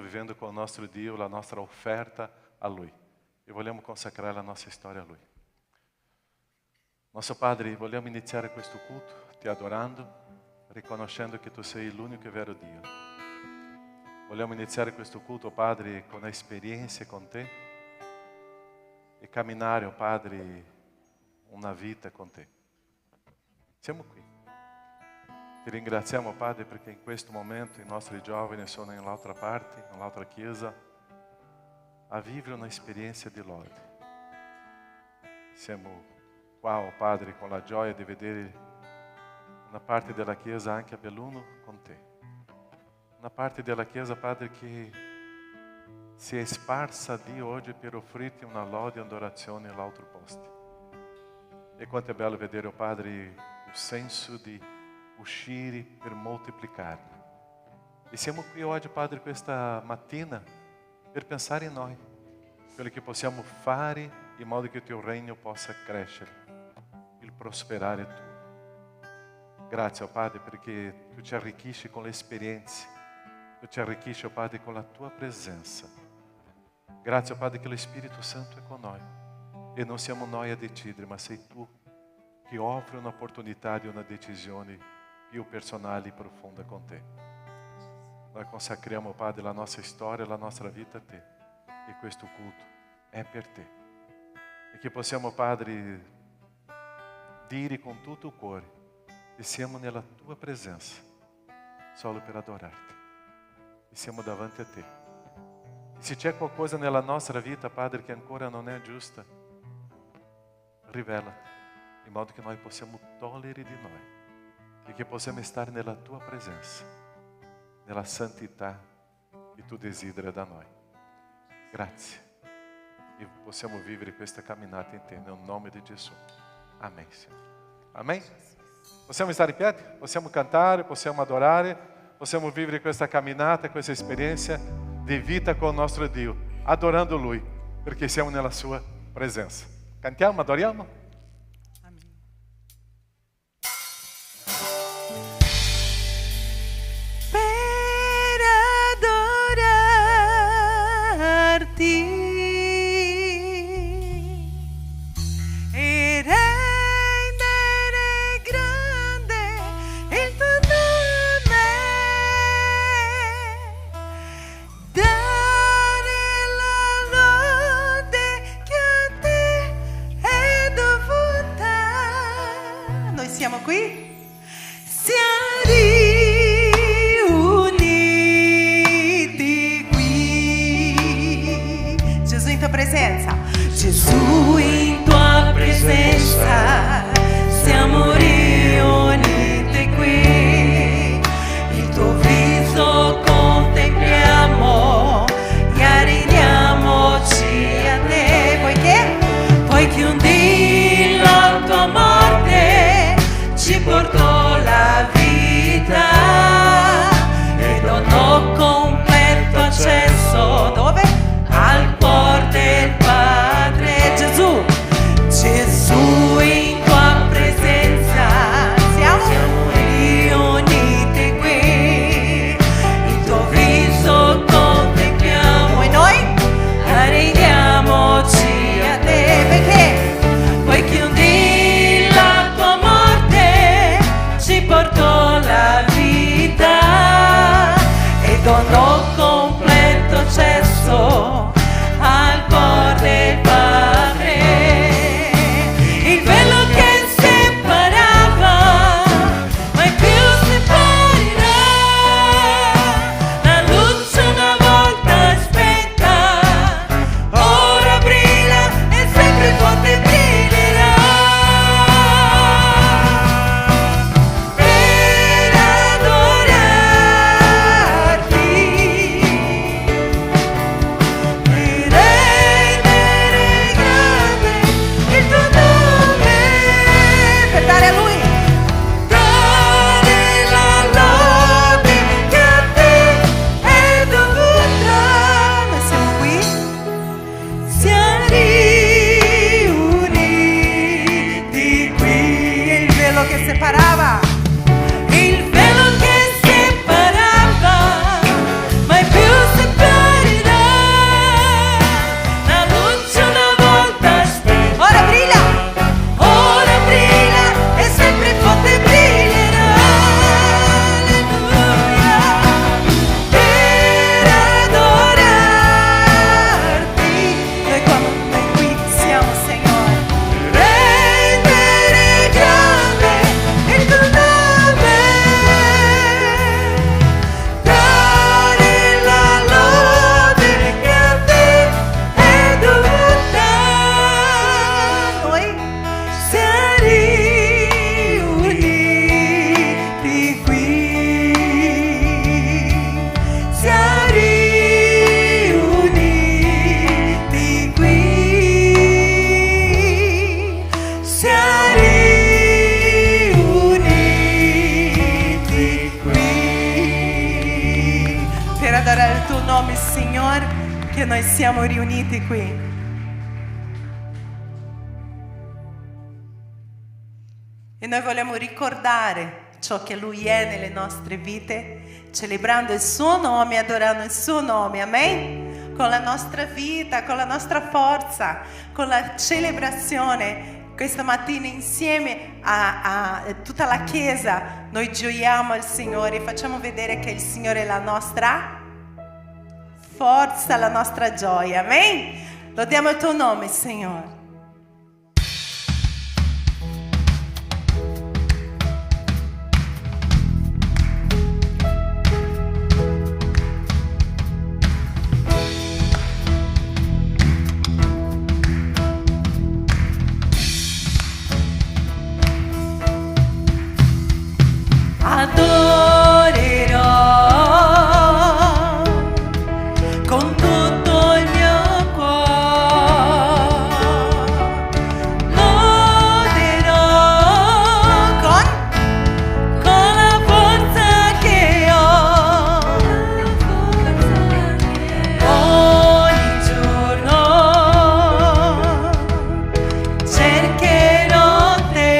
vivendo com o nostro Dio la nostra offerta a Lui. E vogliamo consacrare la nostra storia a Lui. Nostro Padre, vogliamo iniziare questo culto ti adorando, riconoscendo che Tu sei l'unico e vero Dio. Vogliamo iniziare questo culto, Padre, con esperienze con Te e camminare, oh Padre, una vita con Te. Siamo qui. Ti ringraziamo, Padre, perché in questo momento i nostri giovani sono nell'altra parte, nell'altra chiesa, a vivere un'esperienza di lode. Siamo qua, oh Padre, con la gioia di vedere una parte della chiesa anche a Belluno con Te. Una parte della chiesa, Padre, che si è sparsa di oggi per offrirti una lode e adorazione all'altro posto. E quanto è bello vedere, oh Padre, il senso di uscire per moltiplicare. E siamo qui oggi, Padre, questa mattina per pensare in noi, quello che possiamo fare in modo che il Tuo regno possa crescere, il prosperare Tu. Grazie, oh Padre, perché Tu ci arricchisci con le esperienze, Tu ci arricchisci, oh Padre, con la Tua presenza. Grazie, oh Padre, che lo Spirito Santo è con noi e non siamo noi a decidere, ma sei Tu che offre un'opportunità di una decisione più personale e profonda con Te. Noi consacriamo, Padre, la nostra storia, la nostra vita a Te, e questo culto è per Te. E che possiamo, Padre, dire con tutto il cuore che siamo nella Tua presenza solo per adorarti. E siamo davanti a Te. E se c'è qualcosa nella nostra vita, Padre, che ancora non è giusta, rivelati, in modo che noi possiamo togliere di noi e che possiamo stare nella Tua presenza, nella santità che Tu desideri da noi. Grazie. E possiamo vivere questa camminata in Te, nel nome di Gesù. Amém, Signore. Amém? Possiamo stare in piedi? Possiamo cantare, possiamo adorare, possiamo vivere questa camminata, questa esperienza di vita con il nostro Dio, adorando Lui, perché siamo nella Sua presenza. Cantiamo, adoriamo? Siamo qui? Riuniti qui. Gesù in Tua presenza. Gesù in Tua presenza. Siamo riuniti qui. Il Tuo viso contempliamo e arrendiamoci a Te. Poiché un dì la Tua morte ci portò la vita e donò completo accesso dove? Al cuore del Padre. Gesù Signore che noi siamo riuniti qui. E noi vogliamo ricordare ciò che Lui è nelle nostre vite, celebrando il Suo nome, adorando il Suo nome, amen? Con la nostra vita, con la nostra forza, con la celebrazione. Questa mattina insieme a tutta la Chiesa noi gioiamo al Signore e facciamo vedere che il Signore è la nostra forza, la nostra gioia, amen? Lodiamo il Tuo nome, Signore. Adorerò con tutto il mio cuore, loderò con la forza che ho, ogni giorno cercherò te.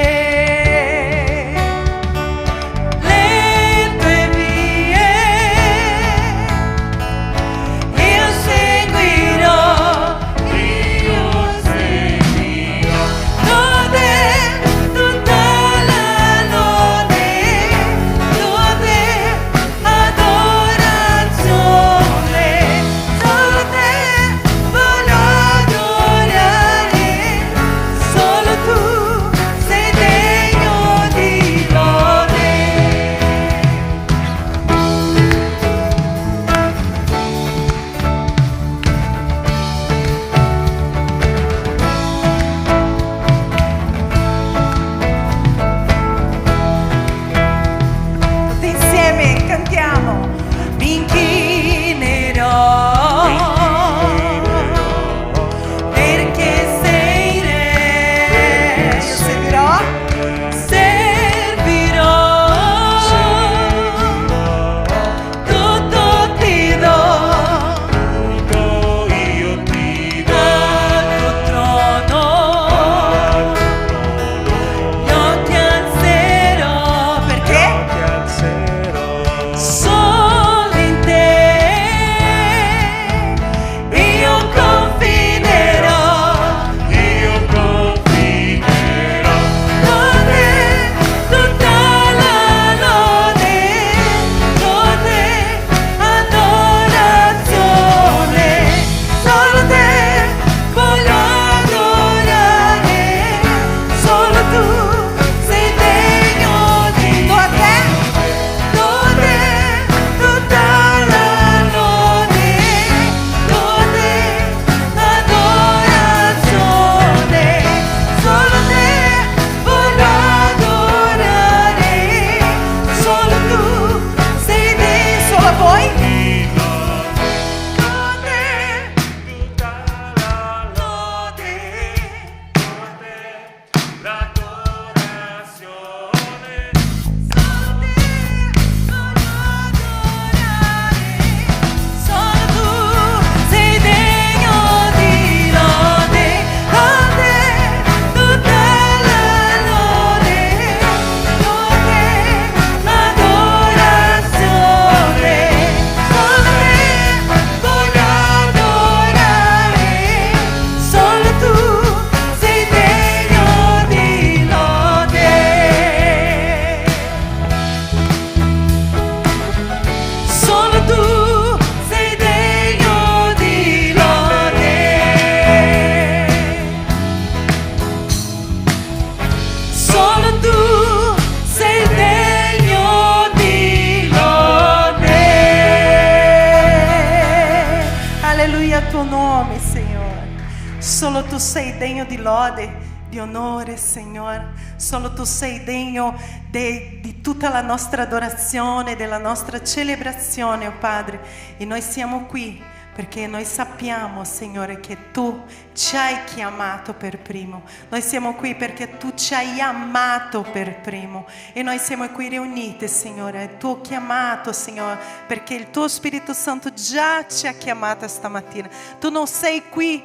Solo tu sei degno di lode, di onore, Signore. Solo tu sei degno di tutta la nostra adorazione, della nostra celebrazione, oh Padre. E noi siamo qui perché noi sappiamo, Signore, che Tu ci hai chiamato per primo. Noi siamo qui perché Tu ci hai amato per primo e noi siamo qui riuniti, Signore. Tu hai chiamato, Signore, perché il Tuo Spirito Santo già ci ha chiamato stamattina. Tu non sei qui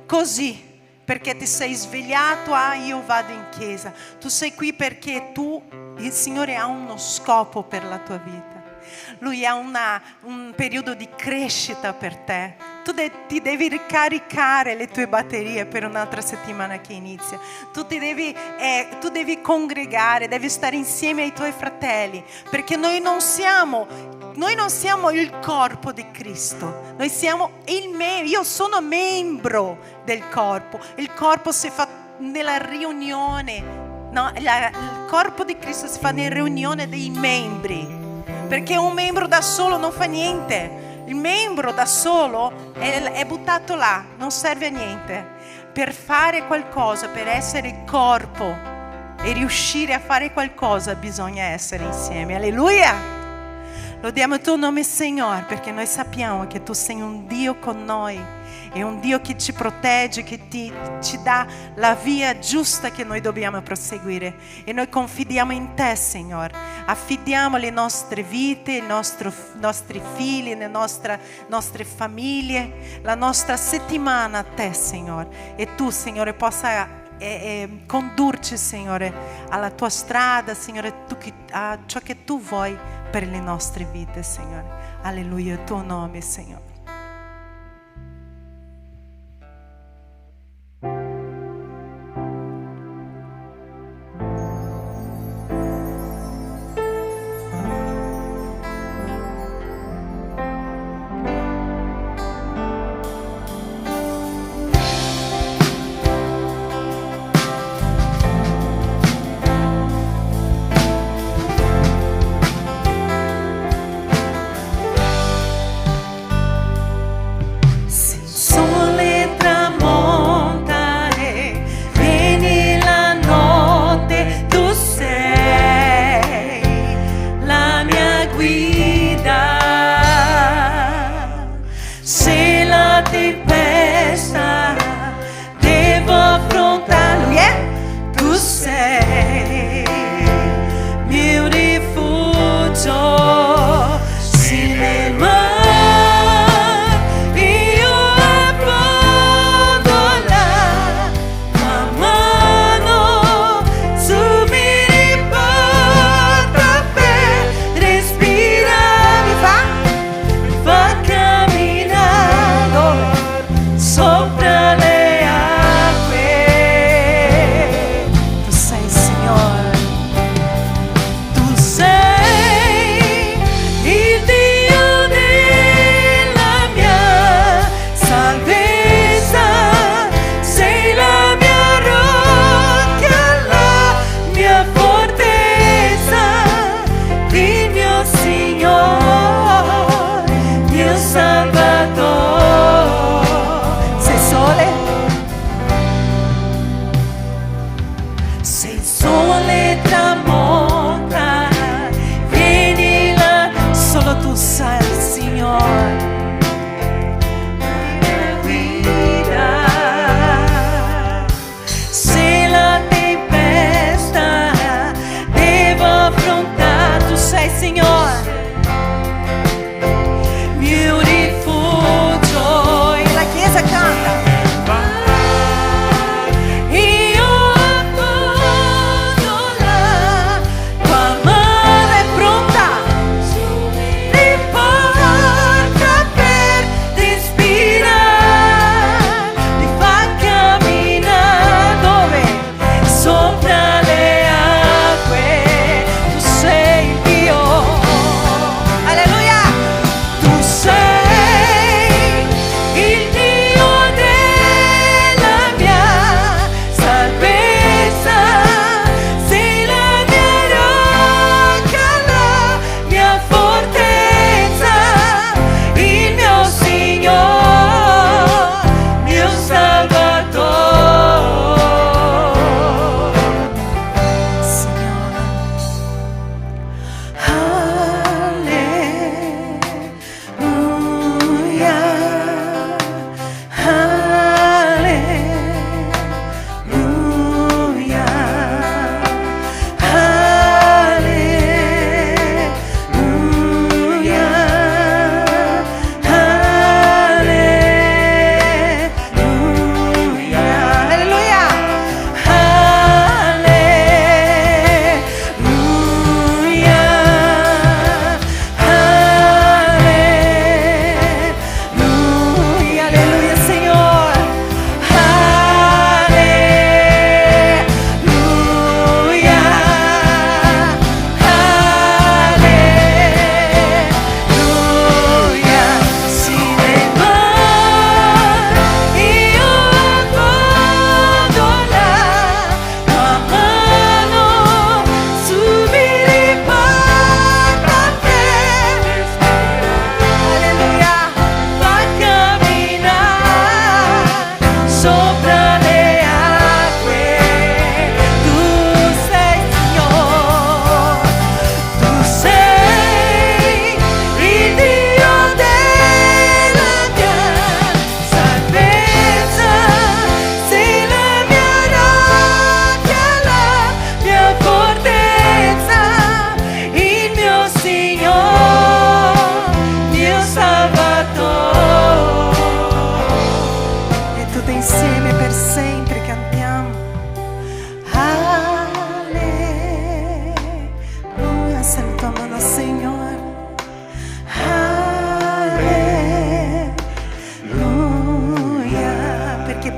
così perché ti sei svegliato, io vado in chiesa. Tu sei qui perché il Signore ha uno scopo per la tua vita. Lui ha un periodo di crescita per te. Tu ti devi ricaricare le tue batterie per un'altra settimana che inizia. Tu devi congregare, devi stare insieme ai tuoi fratelli, perché noi non siamo il corpo di Cristo. Noi siamo io sono membro del corpo. Il corpo si fa nella riunione. No, il corpo di Cristo si fa nella riunione dei membri. Perché un membro da solo non fa niente. Il membro da solo è buttato là, non serve a niente. Per fare qualcosa, per essere corpo e riuscire a fare qualcosa, bisogna essere insieme. Alleluia! Lodiamo il tuo nome, Signore, perché noi sappiamo che tu sei un Dio con noi. È un Dio che ci protegge, che ci dà la via giusta che noi dobbiamo proseguire. E noi confidiamo in te, Signore. Affidiamo le nostre vite, i nostri figli, le nostre famiglie, la nostra settimana a te, Signore. E tu, Signore, possa condurci, Signore, alla tua strada, Signore, a ciò che tu vuoi per le nostre vite, Signore. Alleluia, il tuo nome, Signore.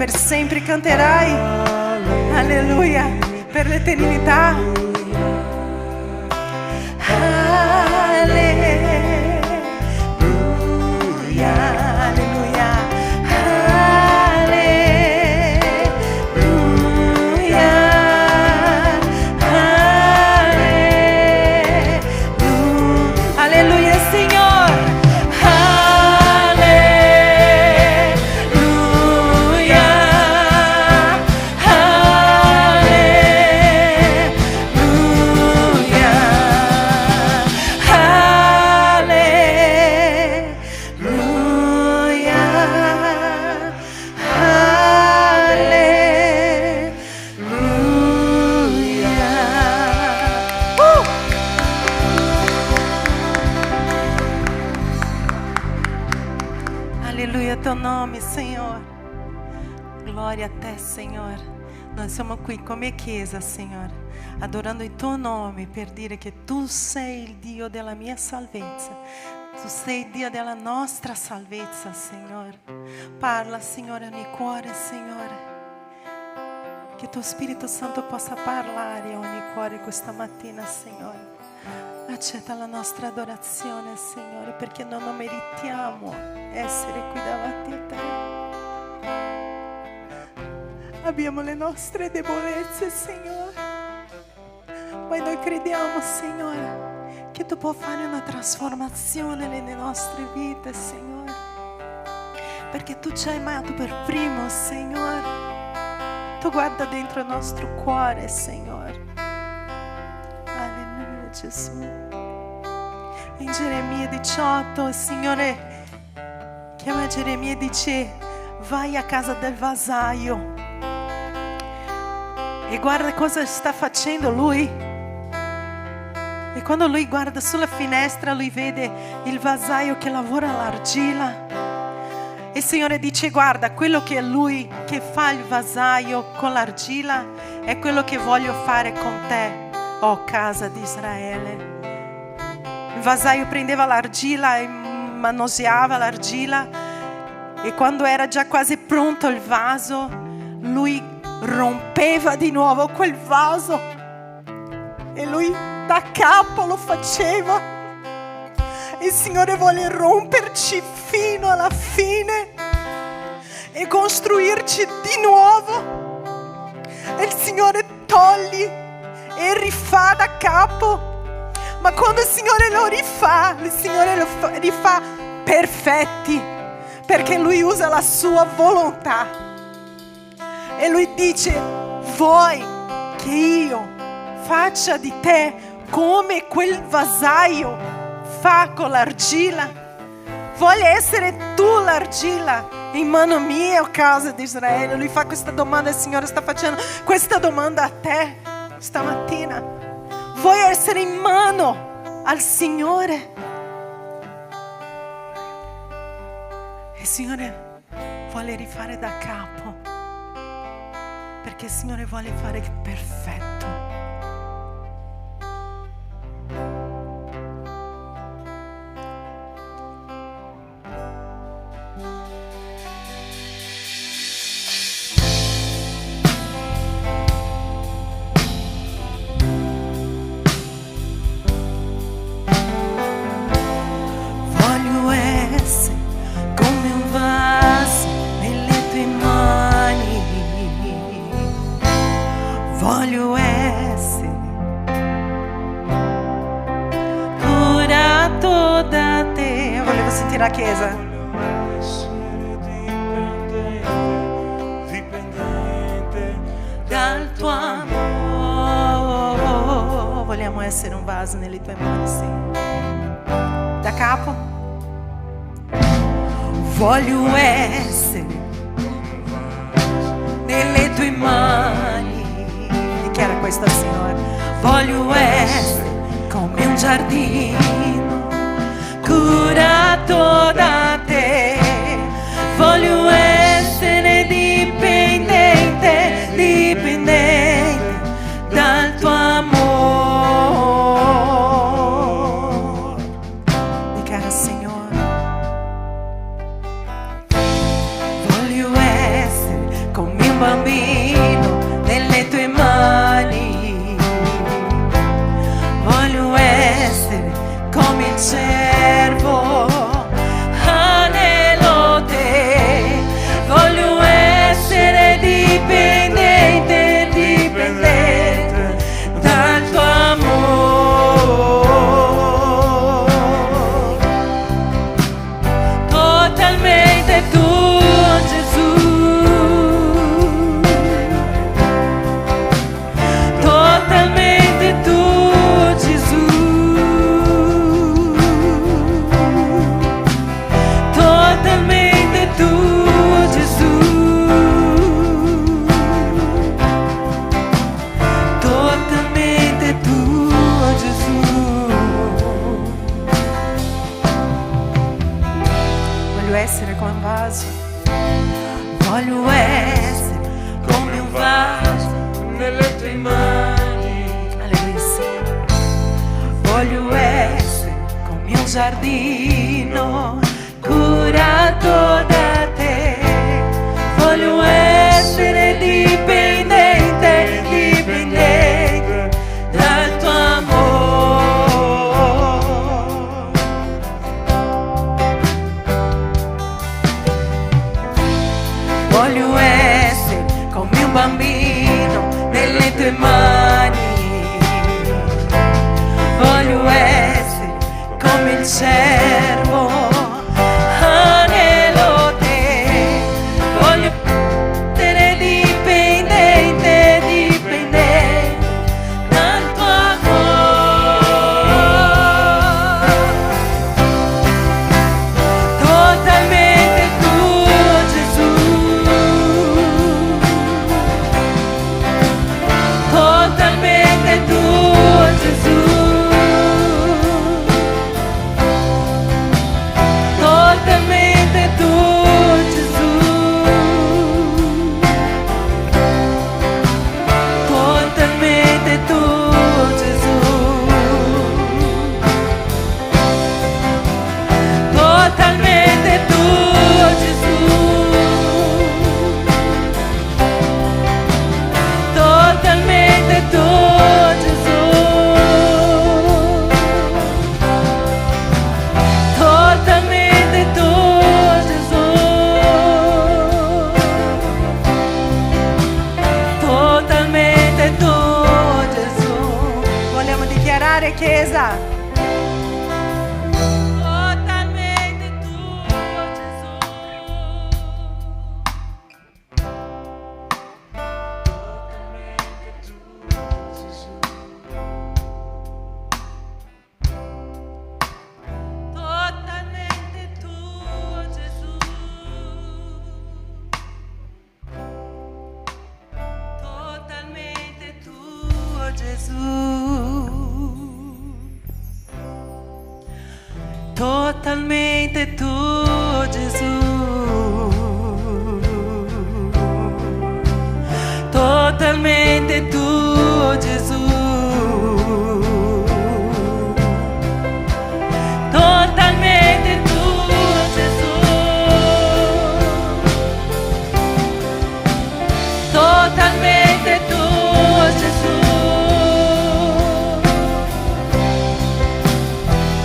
per sempre canterai. Alleluia, per l'eternità. Alleluia, alleluia, alleluia, alleluia, alleluia, Signor. Alleluia, teu nome, Senhor. Glória a te, Senhor. Nós siamo qui come Chiesa, Signore, adorando il tuo nome per dire che tu sei il Dio della mia salvezza. Tu sei il Dio della nostra salvezza, Signore. Parla, Signore, ogni cuore, Signore. Che tuo Spirito Santo possa parlare a ogni cuore questa mattina, Signore. Accetta la nostra adorazione, Signore, perché noi non meritiamo essere qui davanti a te. Abbiamo le nostre debolezze, Signore, ma noi crediamo, Signore, che tu puoi fare una trasformazione nelle nostre vite, Signore, perché tu ci hai amato per primo, Signore. Tu guarda dentro il nostro cuore, Signore. Alleluia, Gesù. In Geremia 18 il Signore chiama Geremia e dice: vai a casa del vasaio e guarda cosa sta facendo lui. E quando lui guarda sulla finestra, lui vede il vasaio che lavora l'argilla. E il Signore dice: guarda, quello che è lui che fa il vasaio con l'argilla è quello che voglio fare con te, o casa di Israele. Il vasaio prendeva l'argilla e manuseava l'argilla, e quando era già quasi pronto il vaso, lui rompeva di nuovo quel vaso e lui da capo lo faceva. Il Signore vuole romperci fino alla fine e costruirci di nuovo. E il Signore toglie e rifà da capo. Ma quando il Signore lo rifà, il Signore lo rifà perfetti, perché Lui usa la sua volontà. E Lui dice: vuoi che io faccia di te come quel vasaio fa con l'argilla? Voglio essere tu l'argilla in mano mia, o casa di Israele? Lui fa questa domanda, il Signore sta facendo questa domanda a te stamattina. Vuoi essere in mano al Signore? Il Signore vuole rifare da capo, perché il Signore vuole fare il perfetto. Voglio essere curato da te. Volevo sentire la Chiesa. Dipendente dal tuo amore. Vogliamo essere un vaso nelle tue mani, sì. Da capo. Voglio essere nelle tue mani. Dichiara questo, Signore. Voglio essere come un giardino curato da te. Voglio essere dipendente, dipendente dal tuo amore. Dichiara, Signore. Voglio essere bambino nelle tue mani. Voglio essere come il servo, anelo te. Voglio essere dipendente, dipendente dal tuo amore. Totalmente tuo, Gesù. Totalmente tuo, Gesù. Totalmente tuo, Gesù. Totalmente tuo, Gesù. Voglio essere come un vaso. Voglio essere come un vaso nelle tue mani. Alleluia, Signore. Voglio essere come un giardino curato da te. Voglio essere dipendente, dipendente dal tuo amore. Voglio essere come un bambino nelle tue mani. Voglio essere come il servo, anelo te. Voglio essere dipendente, dipendente dal tuo amore. Totalmente tuo, Gesù. Totalmente tuo, Gesù. Totalmente tuo, Gesù. Totalmente tuo, Gesù. Totalmente tuo, Gesù. Totalmente tuo, Gesù. Totalmente tuo, Gesù. Totalmente tuo, Gesù. Vogliamo dichiarare, Chiesa? Totalmente tuo, Gesù. Totalmente tuo, Gesù. Totalmente tuo, Gesù. Totalmente tuo, Gesù. Totalmente tuo, Gesù. Totalmente tuo, Gesù. Totalmente tuo, Gesù.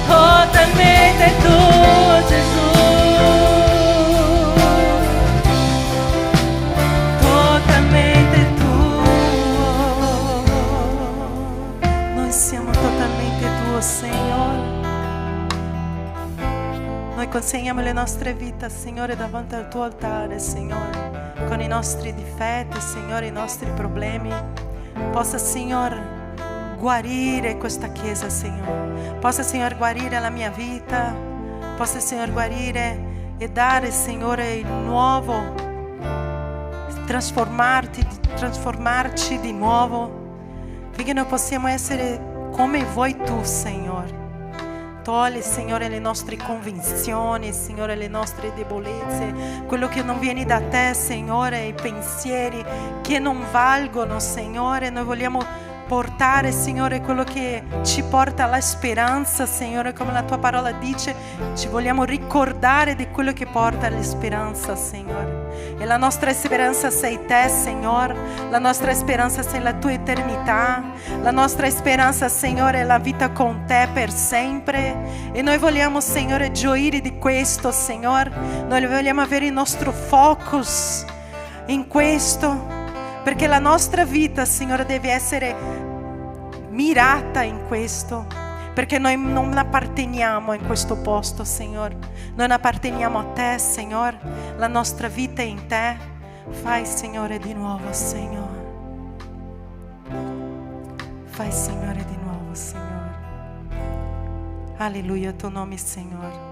Totalmente tuo, Gesù. Totalmente tuo. Noi siamo totalmente tuo, Signore. Noi consegniamo le nostre vite, Signore, davanti al tuo altare, Signore, con i nostri difetti, Signore, i nostri problemi. Possa, Signore, guarire questa chiesa, Signore. Possa, Signore, guarire la mia vita. Possa, Signore, guarire e dare, Signore, il nuovo. Trasformarci di nuovo. Perché noi possiamo essere come vuoi tu, Signore. Togli, Signore, le nostre convinzioni, Signore, le nostre debolezze, quello che non viene da te, Signore, i pensieri che non valgono, Signore. Noi vogliamo portare, Signore, quello che ci porta alla speranza, Signore, come la tua parola dice, ci vogliamo ricordare di quello che porta alla speranza, Signore. E la nostra speranza sei te, Signore, la nostra speranza sei la tua eternità, la nostra speranza, Signore, è la vita con te per sempre. E noi vogliamo, Signore, gioire di questo, Signore. Noi vogliamo avere il nostro focus in questo, perché la nostra vita, Signore, deve essere mirata in questo, perché noi non apparteniamo in questo posto, Signore. Noi apparteniamo a te, Signore. La nostra vita è in te. Fai, Signore, di nuovo, Signore. Fai, Signore, di nuovo, Signore. Alleluia, tuo nome, Signore.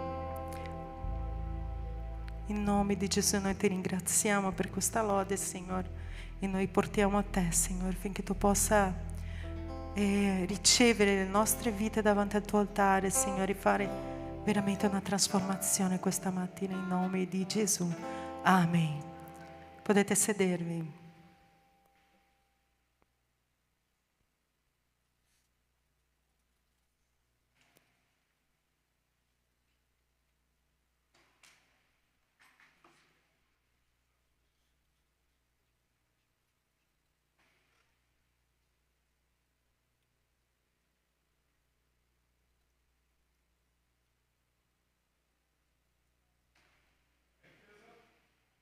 In nome di Gesù noi ti ringraziamo per questa lode, Signore, e noi portiamo a te, Signore, finché tu possa ricevere le nostre vite davanti al tuo altare, Signore, e fare veramente una trasformazione questa mattina in nome di Gesù. Amen. Potete sedervi.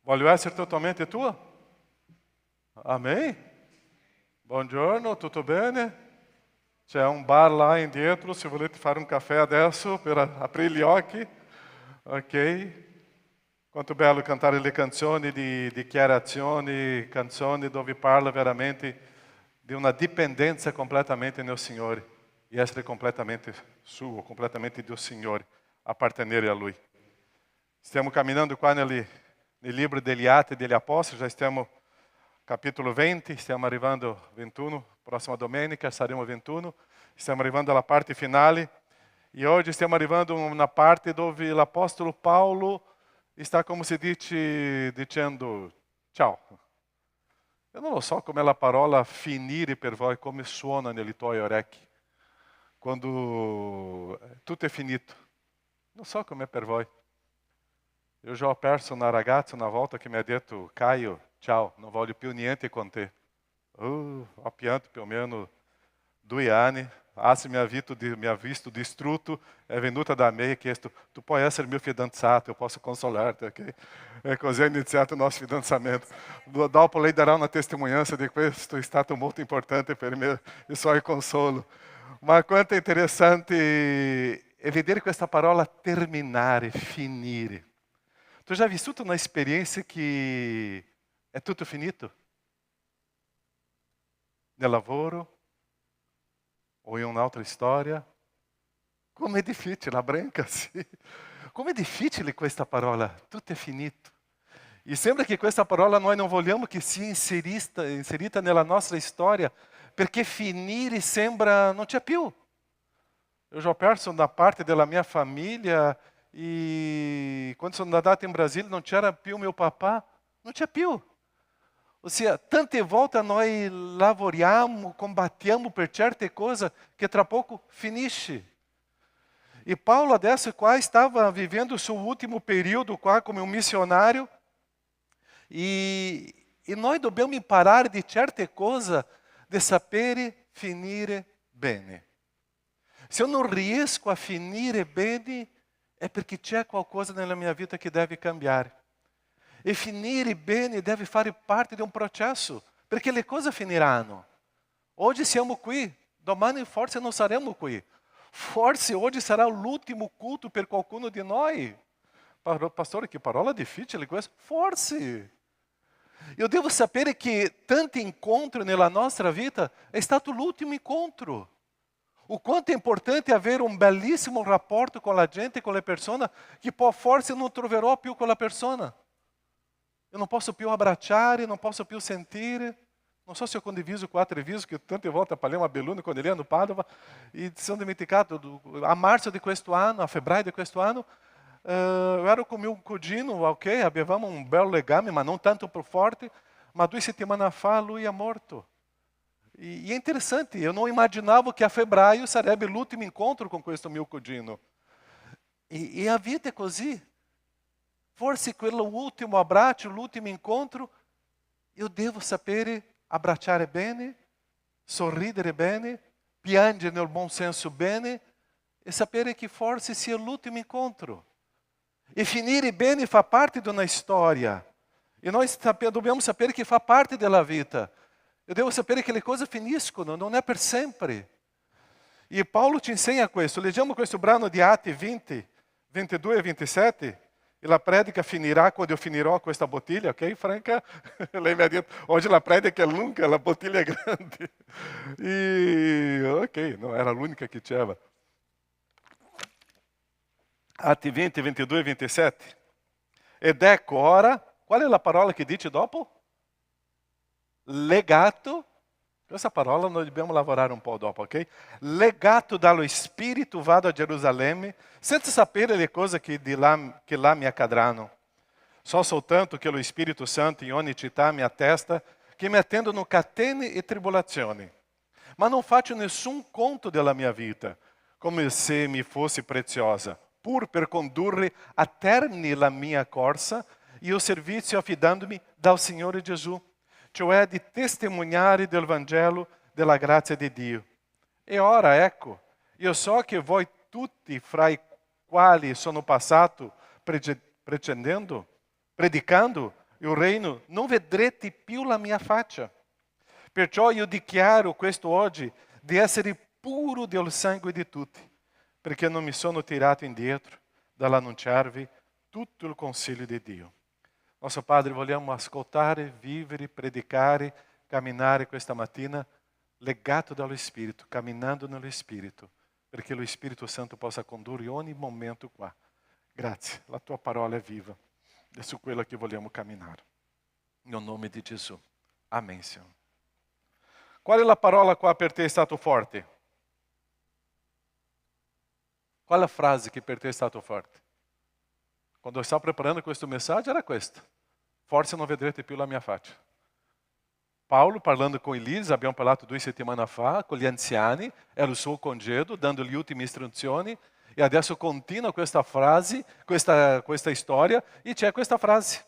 Voglio essere totalmente tua? Amém? Buongiorno, tutto bene? C'è un bar là indietro, se volete fare un caffè adesso per aprire gli occhi. Ok? Quanto bello cantare le canzoni di dichiarazioni, canzoni dove parla veramente di una dipendenza completamente nel Signore e essere completamente suo, completamente do Signore, appartenere a Lui. Stiamo camminando qua nel libro degli Atti degli Apostoli, já estamos capítulo 20, stiamo arrivando 21, próxima domenica saremo 21, stiamo arrivando alla parte finale e oggi stiamo arrivando na parte dove l'Apostolo Paulo está, como se dice, dicendo ciao. Eu não so come la parola finire per voi, come suona nelle tue orecchie, quando tutto è finito. Non so come è per voi. Eu já ho perso una ragazza una volta che mi ha detto, Caio, ciao, non voglio più niente con te. Ho pianto più o meno 2 anni. Se mi ha visto distrutto, è venuta da me e ha chiesto, tu puoi essere mio fidanzato, eu posso consolarti, ok? E così è iniziato il nostro fidanzamento. Dopo lei darà una testimonianza di questo, è stato molto importante per me, il suo consolo. Ma quanto è interessante è vedere questa parola terminare, finire. Tu já vissuto uma experiência que é tudo finito? Nel lavoro? Ou em un'altra storia? Come è difficile, la branca, sì. Come è difficile questa parola, tutto è finito. E sembra che questa parola noi non vogliamo che sia inserita nella nostra storia, perché finire sembra non c'è più. Eu já perso una parte della mia famiglia. E quando sono andato in Brasile non c'era più mio papà, non c'è più. Ossia, tante volte noi lavoriamo, combattiamo per certe cose che tra poco finisce. E Paulo adesso qua stava vivendo il suo ultimo periodo qua come un missionario e noi dobbiamo imparare di certe cose, di sapere finire bene. Se eu non riesco a finire bene, è perché c'è qualcosa nella mia vita che deve cambiare. E finire bene deve fare parte di un processo, perché le cose finiranno. Oggi siamo qui, domani forse non saremo qui. Forse oggi sarà l'ultimo culto per qualcuno di noi. Pastore, che parola difficile questa. Forse. Eu devo sapere che tanti incontri nella nostra vita è stato l'ultimo incontro. O quanto è importante avere un bellissimo rapporto con la gente, con le persone, che poi forse non troverò più quella persona. Eu non posso più abbracciare, non posso più sentire. Non so se ho condiviso com a Treviso, che tante volte parliamo a Belluno quando ele era no Padova, e sono dimenticato, a marzo di questo anno, a febbraio di questo anno, eu ero com meu cugino, ok, avevamo un bel legame, ma non tanto forte, ma 2 settimane fa lui è morto. E é interessante, eu não imaginava che a febbraio sarebbe l'ultimo incontro con questo mio cugino. E a vita è così. Forse quello ultimo abbraccio, l'ultimo incontro, io devo sapere abbracciare bene, sorridere bene, piangere nel buon senso bene e sapere che forse sia l'ultimo incontro. E finire bene fa parte di una storia. E noi dobbiamo sapere che fa parte della vita. Eu devo sapere che le cose finiscono, non è per sempre. E Paulo ci insegna questo. Leggiamo questo brano di Atti 20, 22 e 27. E la predica finirà quando eu finirò questa bottiglia, ok, Franca? Lei mi ha detto, oggi la predica è lunga, la bottiglia è grande. E, ok, non era l'unica che c'era. Atti 20, 22 e 27. Ed ecco ora, qual è la parola che dice dopo? Legato. Questa parola noi dobbiamo lavorare un po' dopo, ok? Legato dallo Spirito vado a Gerusalemme, senza sapere le cose che là mi accadranno. So soltanto che lo Spirito Santo in ogni città mi attesta che mi attendono catene e tribolazioni. Ma non faccio nessun conto della mia vita, come se mi fosse preziosa, pur per condurre a termine la mia corsa e il servizio affidandomi dal Signore Gesù, cioè di testimoniare del Vangelo della grazia di Dio. E ora ecco, io so che voi tutti fra i quali sono passato predicando il regno, non vedrete più la mia faccia. Perciò io dichiaro questo oggi di essere puro del sangue di tutti, perché non mi sono tirato indietro dall'annunciarvi tutto il consiglio di Dio. Nosso Padre, vogliamo ascoltare, vivere, predicare, camminare questa mattina legato dallo Spirito, camminando nello Spirito, perché lo Spirito Santo possa condurre ogni momento qua. Grazie, la tua parola è viva, è su quella che vogliamo camminare. Nel nome di Gesù. Amém, Senhor. Qual è la parola qua per te è stato forte? Qual è la frase che per te è stato forte? Quando eu estava preparando questa mensagem era questa. Forse non vedrete più la mia faccia. Paulo, parlando com Elise, abbiamo parlato 2 settimane fa, con gli anziani, era il suo congedo, dando le ultime istruzioni, e adesso continua questa frase, questa storia, e c'è questa frase.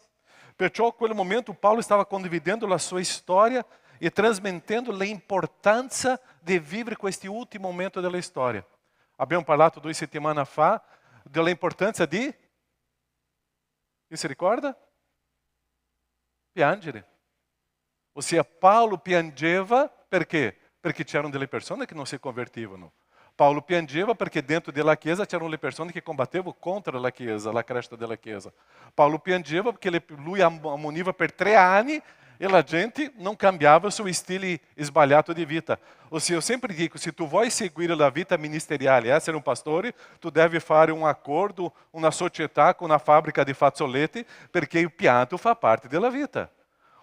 Perciò, in quel momento, Paulo stava condividendo la sua storia e trasmettendo l'importanza di vivere questo ultimo momento della storia. Abbiamo parlato 2 settimane fa dell'importanza di... Chi si ricorda? Piangere. Ossia, Paulo piangeva perché? Perché c'erano delle persone che non si convertivano. Paulo piangeva perché dentro della Chiesa c'erano le persone che combattevano contro la Chiesa, la cresta della Chiesa. Paulo piangeva perché lui ammoniva per 3 anni e la gente non cambiava il suo stile sbagliato di vita. Ossia, eu sempre digo, se tu vuoi seguire la vita ministeriale e essere un pastore, tu devi fare un accordo, una società con una fabbrica di fazzoletti, perché il pianto fa parte della vita.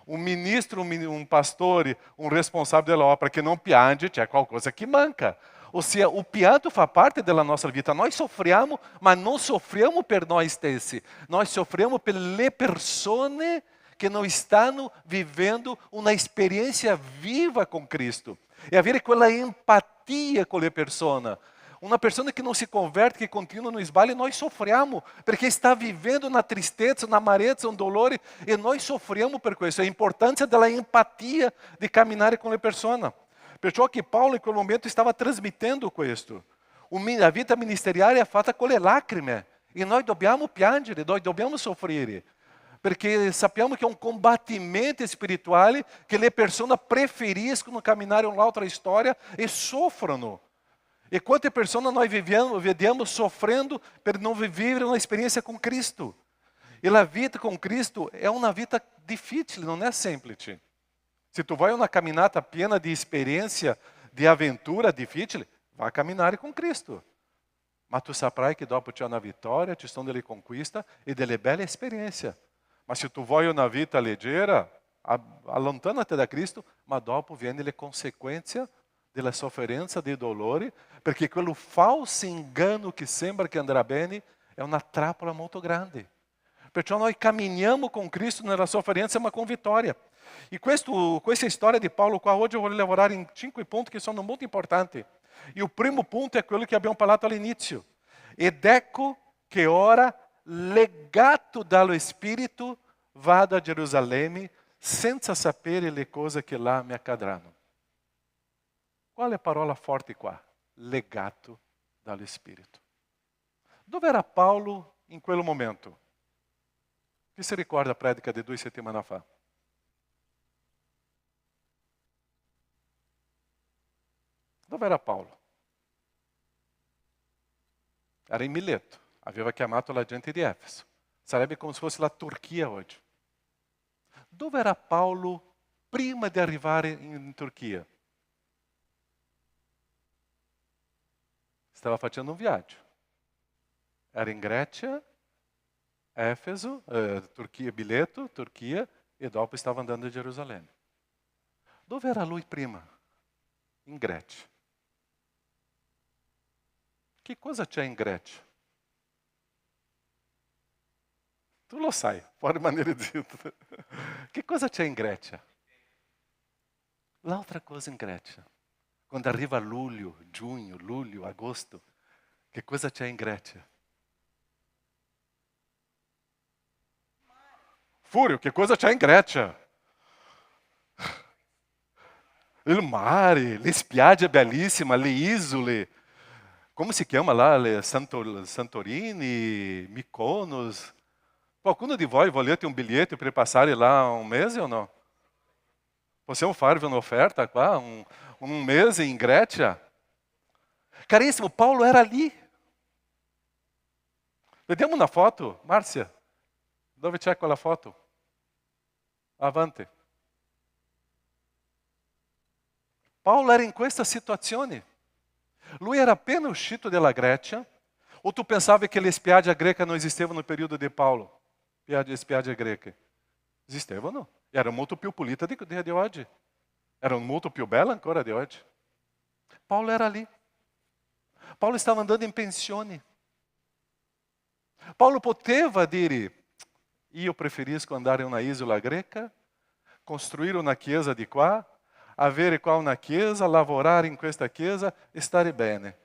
Un ministro, un pastore, un responsabile dell'opera che non piange, c'è qualcosa che manca. Ossia, o pianto fa parte della nostra vita. Noi soffriamo, ma non soffriamo per noi stessi. Noi soffriamo per le persone che non stanno vivendo una esperienza viva con Cristo. E avere quella empatia con le persone. Una persona che non si converte, che continua no sbaglio, noi soffriamo, perché sta vivendo na tristezza, na amarezza, un dolore, e noi soffriamo per questo. A importância della empatia di camminare con le persone. Perciò che Paulo in quel momento stava trasmettendo questo. A vita ministeriale è fatta con le lacrime, e noi dobbiamo piangere, noi dobbiamo soffrire. Perché sappiamo che è un combattimento spirituale che le persone preferiscono camminare un'altra storia e soffrono. E quante persone noi vediamo sofrendo per non vivere uma experiência com Cristo. E a vida com Cristo é uma vida difícil, não é simples. Se tu vai uma caminhada piena de experiência, de aventura difícil, vai caminhar com Cristo. Mas tu saprai que dopo c'è una vittoria, ci sono delle conquiste e delle belle esperienze. Ma se tu vai una vita leggera, allontana-te da Cristo, ma dopo viene le conseguenze della sofferenza, dei dolori, perché quello falso engano che sembra che andrà bene è una trappola molto grande. Perciò noi camminiamo con Cristo nella sofferenza ma con vittoria. E questa storia di Paulo qua oggi eu vou lavorare in 5 punti che sono molto importanti. E il primo punto è quello che abbiamo parlato all'inizio. Ed ecco che ora, legato dallo Spirito, vado a Gerusalemme senza sapere le cose che là mi accadranno. Quale parola forte qua? Legato dallo Spirito. Dove era Paulo in quel momento? Chi si ricorda a predica di 2 settimane fa? Dove era Paulo? Era in Mileto. Aveva chiamato la gente di Efeso. Sarebbe come se fosse la Turchia oggi. Dove era Paulo prima di arrivare in Turchia? Stava facendo un viaggio. Era in Grecia, Efeso, Turchia, Mileto, Turchia, e dopo stava andando a Gerusalemme. Dove era lui prima? In Grecia. Che cosa c'è in Grecia? Tu lo sai, pode rimanere zitto. Che cosa c'è in Grecia? L'altra cosa in Grecia. Quando arriva luglio, giugno, luglio, agosto, che cosa c'è in Grecia? Fúrio, che cosa c'è in Grecia? Il mare, le spiagge bellissime, le isole. Come si chiama lá? Santorini, Mykonos. Qualcuno di voi volete un biglietto per passare là un mese ou não? Possiamo farvi un'offerta qua? Un mese in Grecia? Carissimo, Paulo era lì. Vediamo una foto, Márcia. Dove c'è quella foto? Avanti. Paulo era in questa situazione. Lui era appena uscito dalla Grecia. O tu pensavi che le spiagge greche non esistevano nel periodo di Paulo? Spiagge greche. Esistevano. Erano molto più pulite di oggi. Erano molto più belle ancora di oggi. Paulo era lì. Paulo stava andando in pensione. Paulo poteva dire: io preferisco andare in una isola greca, costruire una chiesa di qua, avere qua una chiesa, lavorare in questa chiesa e stare bene.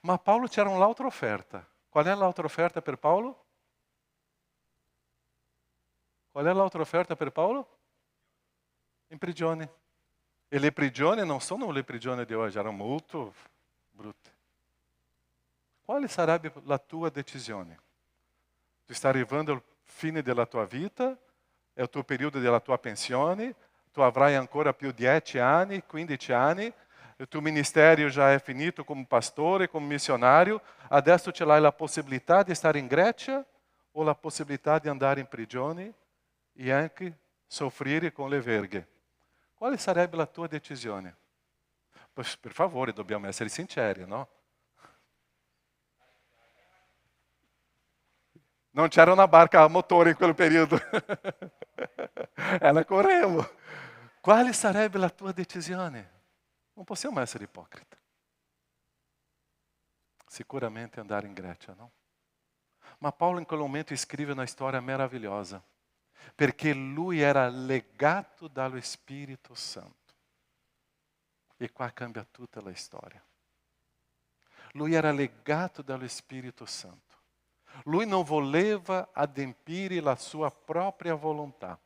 Ma Paulo c'era un'altra offerta. Qual è l'altra offerta per Paulo? Qual è l'altra offerta per Paulo? In prigione. E le prigioni non sono le prigioni di oggi, erano molto brutte. Quale sarebbe la tua decisione? Tu stai arrivando al fine della tua vita, è il tuo periodo della tua pensione, tu avrai ancora più 10 anni, 15 anni, il tuo ministero già è finito come pastore, come missionario, adesso ce l'hai la possibilità di stare in Grecia o la possibilità di andare in prigione e anche soffrire con le verghe. Quale sarebbe la tua decisione? Per favore, dobbiamo essere sinceri, no? Non c'era una barca a motore in quel periodo. Ela correva. Quale sarebbe la tua decisione? Non possiamo essere ipocriti. Sicuramente andare in Grecia, no? Ma Paulo in quel momento scrive una storia meravigliosa, perché lui era legato dallo Spirito Santo. E qua cambia tutta la storia. Lui era legato dallo Spirito Santo. Lui non voleva adempire la sua própria volontà.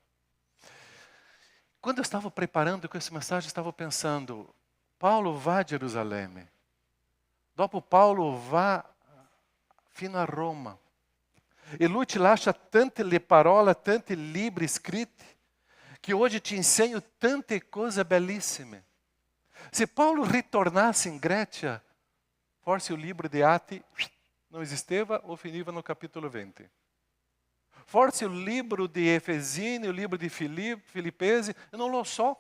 Quando eu estava preparando questa mensagem, stavo pensando, Paulo va a Gerusalemme. Dopo Paulo va fino a Roma. E lui ti lascia tante le parole, tanti libri scritti, che hoje ti insegno tante cose bellissime. Se Paulo ritornasse in Grecia, forse o livro de Atti não esisteva ou finiva no capítulo 20. Forse o livro de Efesini, o livro de Filipenses, eu não lo so.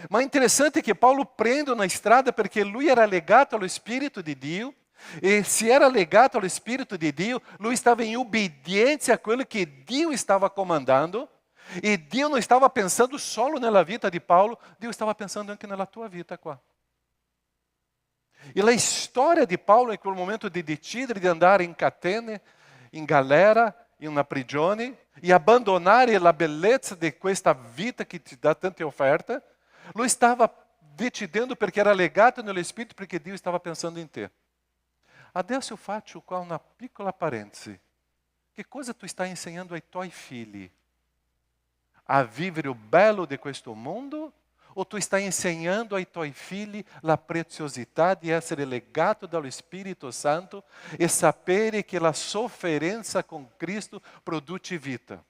Ma è interessante che Paulo prende na estrada perché lui era legato allo Spirito di Dio, e se era legato allo Spirito di Dio, lui stava in obbedienza a quello che Dio stava comandando, e Dio non stava pensando solo nella vita di Paulo, Dio stava pensando anche nella tua vita qua. E a história de Paulo, em quel momento de decidere di andare in catene, in galera, in una prigione, e abbandonare la bellezza di questa vita che ti dà tante offerte, lui stava decidendo perché era legato nello Spirito, perché Dio stava pensando in te. Adesso faccio qua una piccola parentesi. Che cosa tu stai insegnando ai tuoi figli? A vivere o bello di questo mondo? O tu stai insegnando ai tuoi figli la preziosità di essere legato dallo Spirito Santo e sapere che la sofferenza con Cristo produce vita?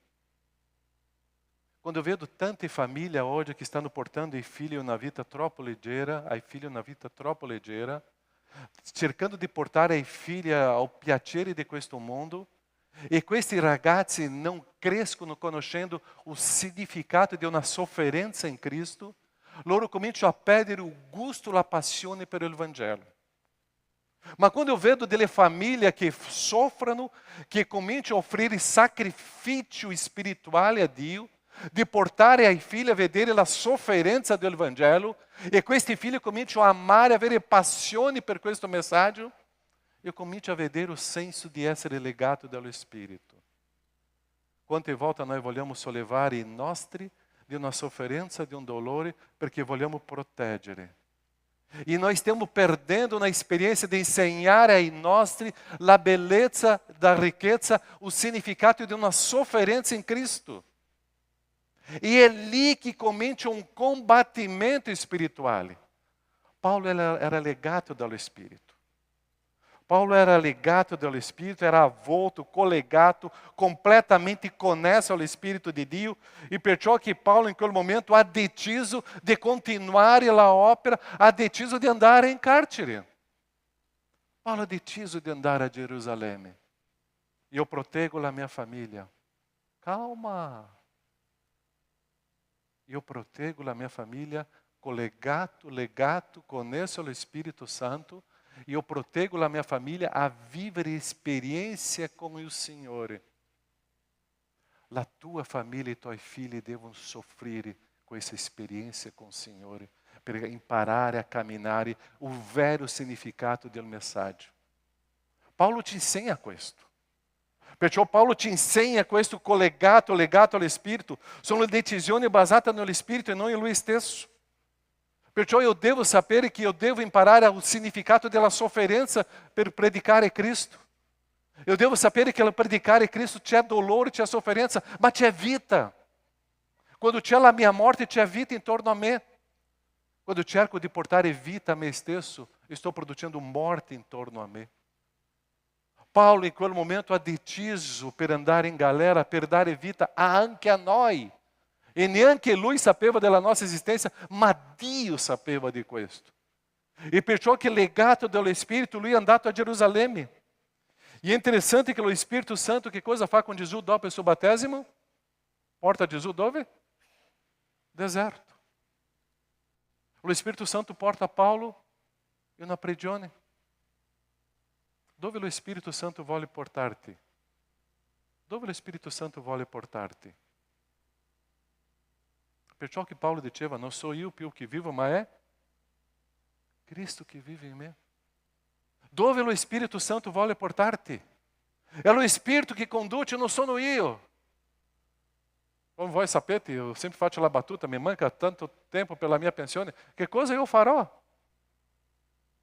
Quando eu vedo tante famiglie oggi che stanno portando ai figli una vita troppo leggera, cercando di portare ai figli ao piacere di questo mondo, e questi ragazzi non crescono conoscendo o significato di una sofferenza in Cristo, loro cominciano a perdere o gusto, la passione per il Vangelo. Ma quando eu vedo delle famiglie che soffrono, che cominciano a offrire sacrificio spirituale a Dio, di portare ai figli a vedere la sofferenza del Vangelo, e questi figli cominciano a amare, a avere passione per questo messaggio, eu comincio a vedere o senso di essere legato dallo Spirito. Quante volte noi vogliamo sollevare i nostri di una sofferenza, di un dolore, perché vogliamo proteggere. E noi stiamo perdendo una esperienza di insegnare ai nostri la bellezza da ricchezza, o significato di una sofferenza in Cristo. E è lì che comincia un combattimento spirituale. Paulo era legato dallo Spirito. Paulo era legato dallo Spirito, era avvolto, collegato, completamente connesso ao Spirito di Dio, e perciò che Paulo in quel momento ha deciso di continuare la opera, ha deciso di andare in carcere. Paulo ha deciso di andare a Gerusalemme. Io proteggo la mia famiglia. Calma. Io proteggo la mia famiglia legato, connesso ao Spirito Santo, e eu proteggo a minha família a vivere experiência com o Senhor. La tua família e tuoi figli devono soffrire com essa experiência com o Senhor, per imparare a camminare o vero significato del messaggio. Paulo ti insegna questo. Perciò Paulo ti insegna questo legato allo Spirito. Sono decisioni basate nello Spirito e non in lui stesso. Perciò eu devo sapere che eu devo imparare o significato della sofferenza per predicare Cristo. Eu devo sapere che al predicare Cristo c'è dolore, c'è sofferenza, ma c'è vita. Quando c'è la mia morte, c'è vita intorno a me. Quando cerco di portare vita a me stesso, estou produzindo morte intorno a me. Paulo, in quel momento, ha deciso per andare in galera, per dare vita anche a noi. E neanche lui sapeva della nostra esistenza, ma Dio sapeva di questo. E perciò che legato dello Spirito, lui è andato a Gerusalemme. E è interessante che lo Spirito Santo, che cosa fa con Gesù dopo il suo battesimo? Porta Gesù dove? Deserto. Lo Spirito Santo porta Paulo in una prigione. Dove lo Spirito Santo vuole portarti? Dove lo Spirito Santo vuole portarti? Perciò che Paulo diceva, non sou io più che vivo, ma è Cristo che vive in me. Dove lo Spirito Santo vuole portarti? È lo Spirito che conduce, non sono io. Come voi sapete, eu sempre faccio la battuta, mi manca tanto tempo per la mia pensione, che cosa io farò?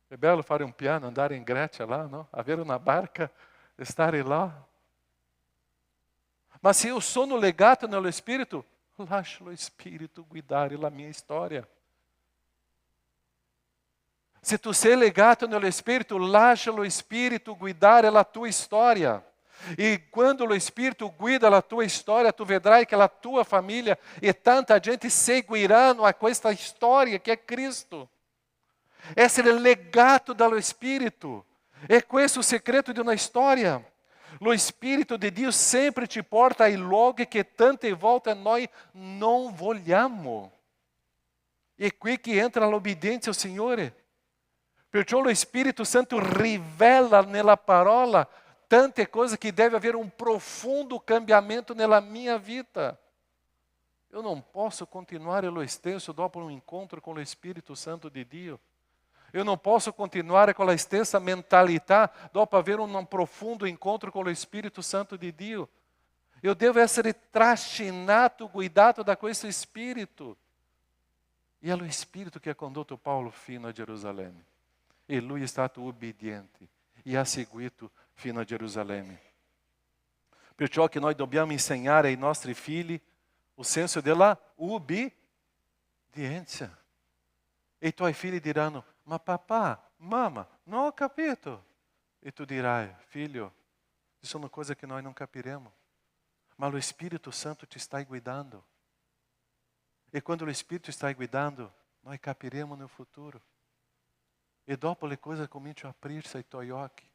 È bello fare un piano, andare in Grecia là, no? Avere una barca, stare là. Ma se io sono legato nello Spirito, lascio lo Spirito guidare la mia storia. Se tu sei legato nello Spirito, lascia lo Spirito guidare la tua storia. E quando lo Spirito guida la tua storia, tu vedrai che la tua famiglia e tanta gente seguiranno a questa storia che è Cristo. Essere legato dallo Spirito. É questo il segreto di una storia. Lo Spirito di Dio sempre ti porta ai luoghi che tante volte noi non vogliamo. E qui che entra l'obbedienza al Signore. Perciò lo Spirito Santo rivela nella parola tante cose che deve avere un profondo cambiamento nella mia vita. Eu não posso continuare lo stesso dopo un incontro con lo Spirito Santo di Dio. Eu não posso continuare con la stessa mentalità dopo avere un profondo incontro con lo Spirito Santo di Dio. Eu devo essere trascinato, guidato da questo Spirito. E è lo Spirito che ha condotto Paolo fino a Gerusalemme. E lui è stato ubbidiente e ha seguito fino a Gerusalemme. Perciò che noi dobbiamo insegnare ai nostri figli o senso della ubbidienza. E i tuoi figli diranno, ma papà, mamma, non ho capito. E tu dirai, figlio, ci sono cose che noi non capiremo. Ma lo Spirito Santo ti sta guidando. E quando lo Spirito sta guidando, noi capiremo nel futuro. E dopo le cose cominciano a aprirsi ai tuoi occhi.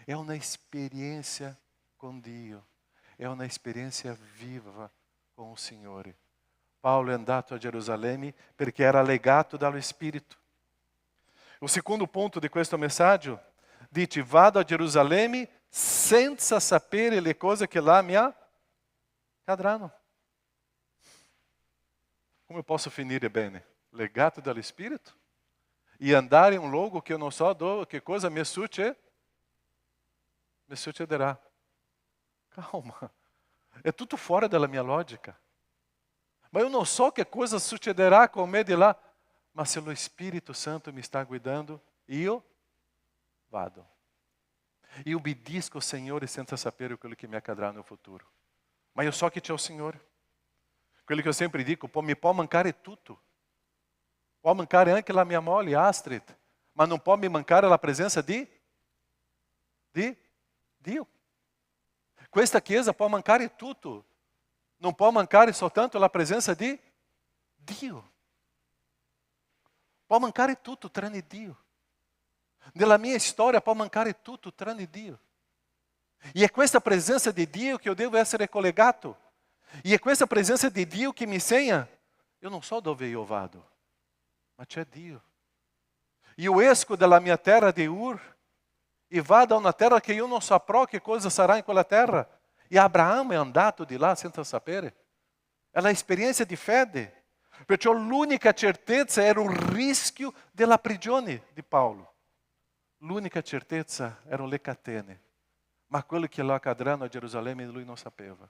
È una esperienza con Dio. È una esperienza viva con il Signore. Paolo è andato a Gerusalemme perché era legato dallo Spirito. Il secondo punto di questo messaggio dice, vado a Gerusalemme senza sapere le cose che là mi accadranno. Come posso finire bene? Legato dallo Spirito? E andare in un luogo che io non so che cosa mi succederà. Calma, è tutto fuori dalla mia logica. Ma eu não so che cosa succederà con me di là, ma se lo Spirito Santo mi sta guidando, io vado. E obbedisco ao Signore senza sapere quello che mi accadrà no futuro. Ma io so che c'è il Signore. Quello che eu sempre dico, mi può mancare tutto. Può mancare anche la mia moglie, Astrid, ma non può mi mancare la presenza di Dio. Questa chiesa può mancare tutto. Non può mancare soltanto la presenza di Dio. Può mancare tutto tranne Dio. Nella mia storia può mancare tutto tranne Dio. E è questa presenza di Dio che io devo essere collegato. E è questa presenza di Dio che mi insegna. Eu non so dove io vado, ma c'è Dio. Io esco dalla mia terra di Ur e vado a una terra che io non saprò che cosa sarà in quella terra. E Abraamo è andato di là senza sapere. È l'esperienza di fede. Perciò l'unica certezza era il rischio della prigione di Paolo. L'unica certezza erano le catene. Ma quello che lo accadranno a Gerusalemme lui non sapeva.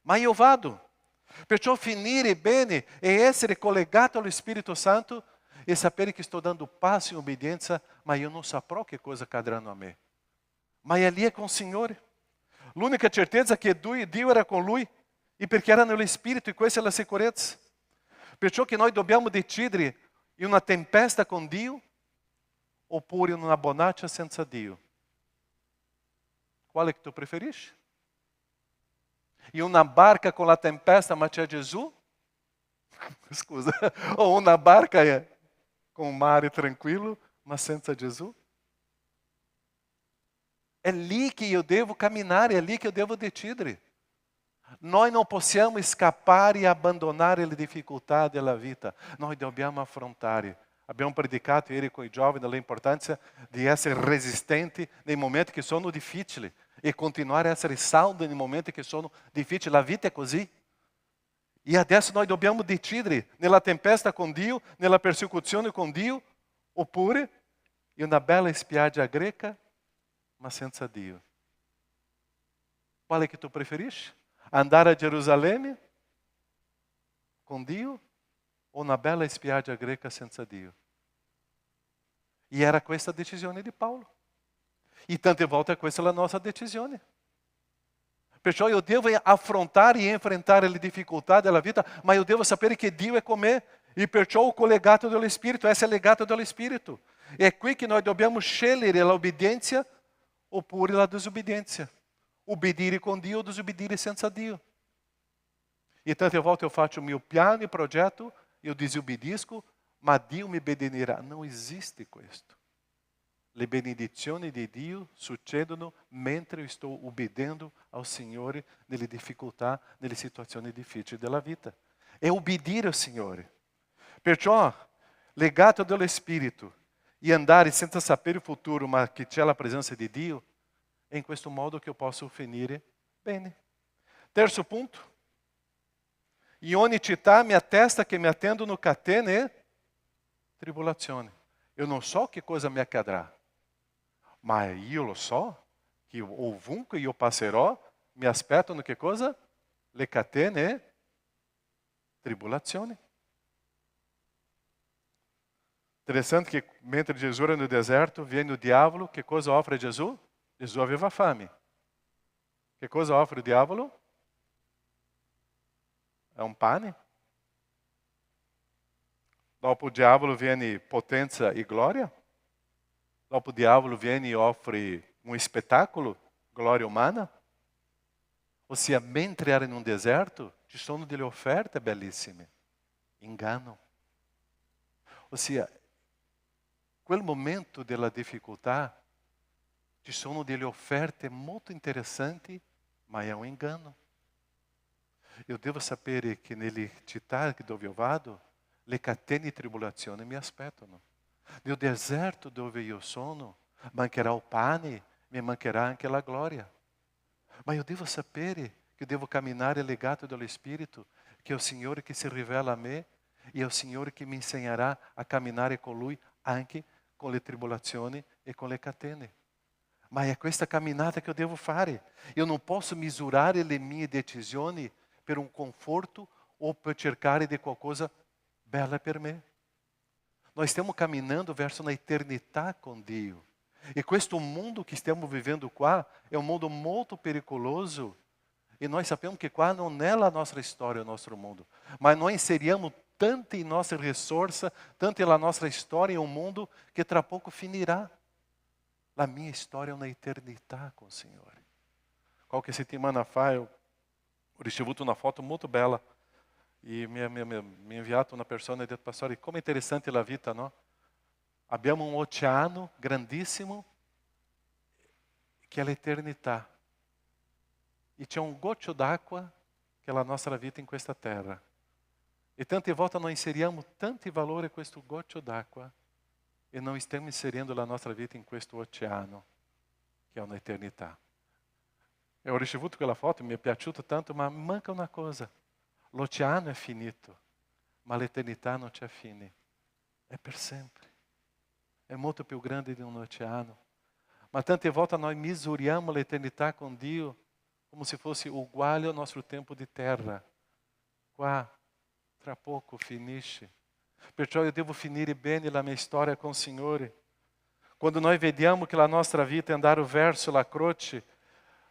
Ma io vado. Perciò finire bene e essere collegato allo Spirito Santo e sapere che sto dando passo in obbedienza, ma io non saprò che cosa accadranno a me. Ma è lì con il Signore. L'unica certezza è che Dio era con lui e perché era nello Spirito, e questa è la sicurezza. Perciò che noi dobbiamo decidere in una tempesta con Dio oppure in una bonaccia senza Dio. Quale che tu preferisci? In una barca con la tempesta ma c'è Gesù? Scusa, o una barca con un mare tranquillo ma senza Gesù? É lì che io devo camminare, è lì che io devo decidere. Noi non possiamo scappare e abbandonare le difficoltà della vita. Noi dobbiamo affrontare. Abbiamo predicato ieri con i giovani l'importanza di essere resistenti nei momenti che sono difficili e continuare a essere saldi nei momenti che sono difficili. La vita è così. E adesso noi dobbiamo decidere nella tempesta con Dio, nella persecuzione con Dio, oppure in una bella spiaggia greca ma senza Dio. Quale che tu preferisci? Andare a Gerusalemme con Dio o una bella spiaggia greca senza Dio? E era questa la decisione di Paolo. E tante volte questa è la nostra decisione. Perciò io devo affrontare e enfrentare le difficoltà della vita, ma io devo sapere che Dio è con me e perciò ho collegato dello Spirito, essere legato dello Spirito. È qui che noi dobbiamo scegliere l'obbedienza oppure la disobbedienza. Obbedire con Dio o disobbedire senza Dio. E tante volte eu faccio il mio piano e progetto, eu disobbedisco, ma Dio mi benedirà. Non esiste questo. Le benedizioni di Dio succedono mentre io sto obbedendo al Signore nelle difficoltà, nelle situazioni difficili della vita. È obbedire al Signore. Perciò, legato dello Spirito, e andare senza sapere il futuro, ma che c'è la presenza di Dio, è in questo modo che io posso finire bene. Terzo punto. In ogni città mi attesta che mi attendono catene e tribolazioni. Eu non so che cosa mi accadrà, ma io lo so che ovunque io passerò mi aspettano che cosa? Le catene e tribulazioni. Interessante che mentre Gesù era no deserto, viene o diavolo, che cosa offre a Gesù? Gesù aveva fame. Che cosa offre o diavolo? È un pane. Dopo o diavolo viene potenza e glória. Dopo o diavolo viene e offre um espetáculo, glória umana. Ou seja, mentre era in un deserto, ci sono delle offerte bellissime. Engano. Ou seja, quel momento della difficoltà, ci sono delle offerte molto interessanti, ma è un engano. Eu devo sapere che nelle città dove io vado, le catene di tribolazione mi aspettano. Nel deserto dove io sono, mancherà il pane, mi mancherà anche la gloria. Ma io devo sapere che devo camminare legato dallo Spirito, che è il Signore che si rivela a me e è il Signore che mi insegnerà a camminare con Lui anche con le tribolazioni e con le catene. Ma è questa camminata che io devo fare. Io non posso misurare le mie decisioni per un conforto o per cercare di qualcosa bella per me. Nós stiamo camminando verso una eternità con Dio. E questo mondo che stiamo vivendo qua è un mondo molto pericoloso. E nós sappiamo che qua non è la nostra storia, il nostro mondo. Ma noi inseriamo tante nostre risorse, tante la nostra storia in un mondo che tra poco finirà. La mia storia è una eternità con il Signore. Qualche settimana fa eu ho ricevuto una foto molto bella e mi ha inviato una persona e ha detto: Pastore, come interessante la vita, no? Abbiamo un oceano grandissimo che è l'eternità. E c'è un goccio d'acqua che è la nostra vita in questa terra. E tante volte noi inseriamo tanti valori a questo goccio d'acqua e non stiamo inserendo la nostra vita in questo oceano che è un'eternità. Eu ho ricevuto quella foto, mi è piaciuto tanto, ma manca una cosa. L'oceano è finito, ma l'eternità non c'è fine. È per sempre. È molto più grande di un oceano. Ma tante volte noi misuriamo l'eternità con Dio come se fosse uguale ao nostro tempo di terra. Qua, tra poco finisce. Perciò eu devo finire bene la mia storia con il Signore. Quando noi vediamo che la nostra vita è andare verso la croce,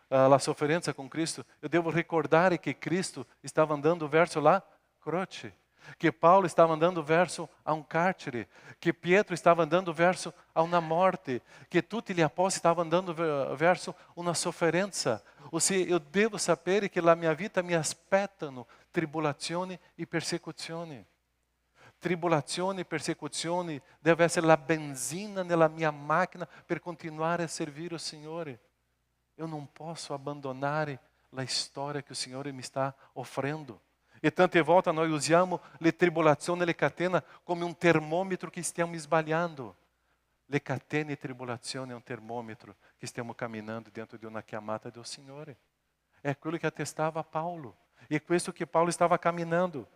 la sofferenza con Cristo, eu devo ricordare che Cristo stava andando verso la croce, che Paulo stava andando verso a un carcere, che Pietro stava andando verso a una morte, che tutti gli apostoli stavano andando verso una sofferenza. Ou seja, eu devo sapere che la mia vita mi aspettano tribolazioni e persecuzioni. Tribolazioni e persecuzioni deve essere la benzina nella mia macchina per continuare a servire il Signore. Eu não posso abandonar a história que o Senhor me está offrendo. E tante volte nós usamos le tribolazioni e le catene come un termômetro que stiamo sbagliando. Le catene e tribolazioni è un termômetro che stiamo camminando dentro di una chiamata del Signore. È quello che attestava Paulo. E è questo che Paulo stava camminando.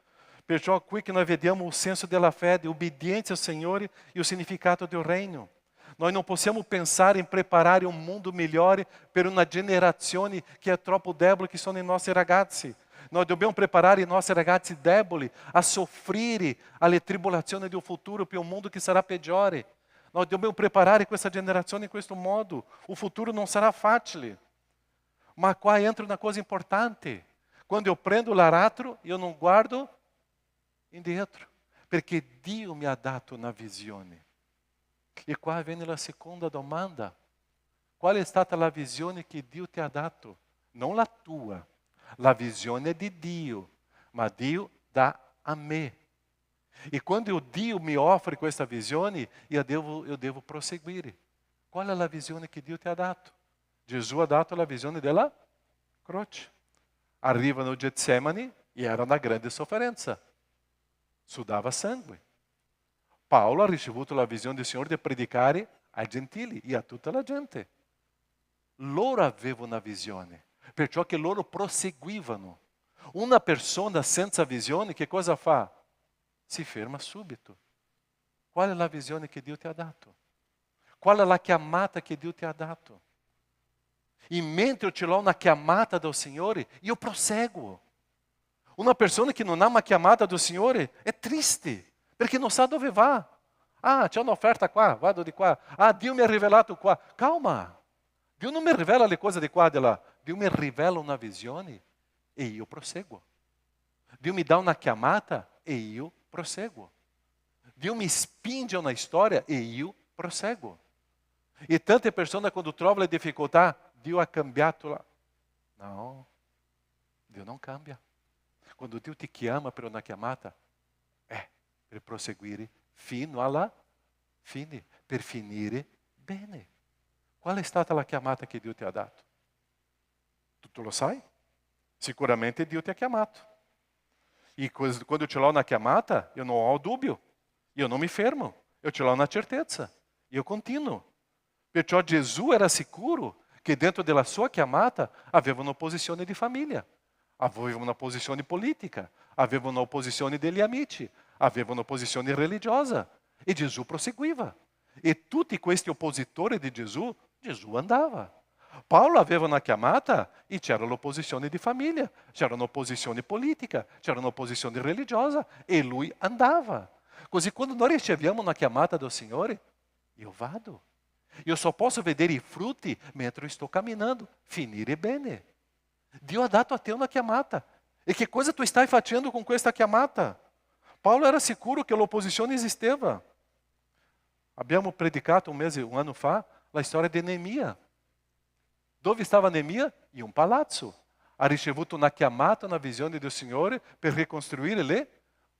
Perciò qui che noi vediamo o senso della fede, obbedienza ao Signore e o significato del reino. Nós não possiamo pensare in preparare un mondo migliore per una generazione che è troppo debole, che sono i nostri ragazzi. Noi dobbiamo preparare i nostri ragazzi deboli a soffrire alle tribolazioni del futuro per un mondo che sarà peggiore. Noi dobbiamo preparare questa generazione in questo modo. O futuro non sarà facile. Ma qua entra una cosa importante. Quando eu prendo l'aratro, eu non guardo indietro, perché Dio mi ha dato una visione. E qua viene la seconda domanda. Qual è stata la visione che Dio ti ha dato? Non la tua. La visione è di Dio, ma Dio dà a me. E quando Dio mi offre questa visione, eu devo proseguire. Qual è la visione che Dio ti ha dato? Gesù ha dato la visione della croce. Arriva no Getsemani e era una grande sofferenza. Sudava sangue. Paulo ha ricevuto la visione del Signore di predicare ai gentili e a tutta la gente. Loro avevano una visione, perciò che loro proseguivano. Una persona senza visione che cosa fa? Si ferma subito. Qual è la visione che Dio ti ha dato? Qual è la chiamata che Dio ti ha dato? E mentre eu ce l'ho una chiamata do Signore, io proseguo. Una persona che non ha una chiamata do Signore è triste, perché non sa dove va. Ah, c'è un'offerta qua, vado di qua. Ah, Dio mi ha rivelato qua. Calma, Dio non mi rivela le cose di qua e di là. Dio mi rivela una visione e io proseguo. Dio mi dà una chiamata e io proseguo. Dio mi spinge una storia e io proseguo. E tante persone quando trovano le difficoltà, Dio ha cambiato la... No, Dio non cambia. Quando Dio ti chiama per una chiamata, è per proseguire fino alla fine, per finire bene. Qual è stata la chiamata che Dio ti ha dato? Tu lo sai? Sicuramente Dio ti ha chiamato. E quando ce l'ho una chiamata, io non ho dubbio. Io non mi fermo. Io ce l'ho una certezza. Io continuo. Perciò Gesù era sicuro che dentro della sua chiamata aveva un'opposizione di famiglia, aveva una posizione politica, aveva un'opposizione degli amici, aveva un'opposizione religiosa. E Gesù proseguiva. E tutti questi oppositori di Gesù, Gesù andava. Paolo aveva una chiamata e c'era l'opposizione di famiglia, c'era un'opposizione politica, c'era un'opposizione religiosa e lui andava. Così quando noi riceviamo una chiamata do Signore, io vado. Io só posso vedere i frutti mentre sto camminando, finire bene. Dio ha dato a te una chiamata. E che cosa tu stai facendo con questa chiamata? Paulo era sicuro che l'opposizione esisteva. Abbiamo predicato um ano fa la storia di Neemia. Dove stava Neemia? In un palazzo. Ha ricevuto una chiamata, una visione del Signore per ricostruire le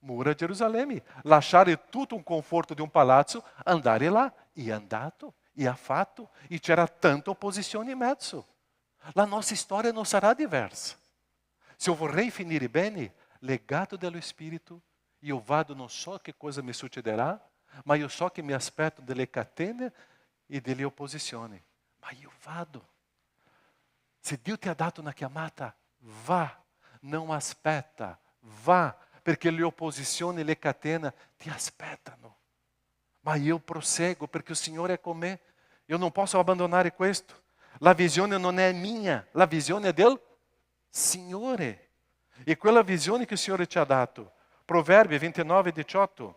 mura di Gerusalemme. Lasciare tutto un conforto di un palazzo, andare là. E è andato, e ha fatto, e c'era tanta opposizione in mezzo. La nostra storia non sarà diversa. Se eu vorrei finire bene, legato dello Spirito, io vado, non so che cosa mi succederà, ma io so che mi aspetto delle catene e delle opposizioni. Ma io vado. Se Dio ti ha dato una chiamata, va, non aspetta, va, perché le opposizioni e le catene ti aspettano. Ma io proseguo perché il Signore è con me. Io non posso abbandonare questo. La visione non è mia, la visione è del Signore. E quella visione che il Signore ci ha dato. Proverbi 29:18.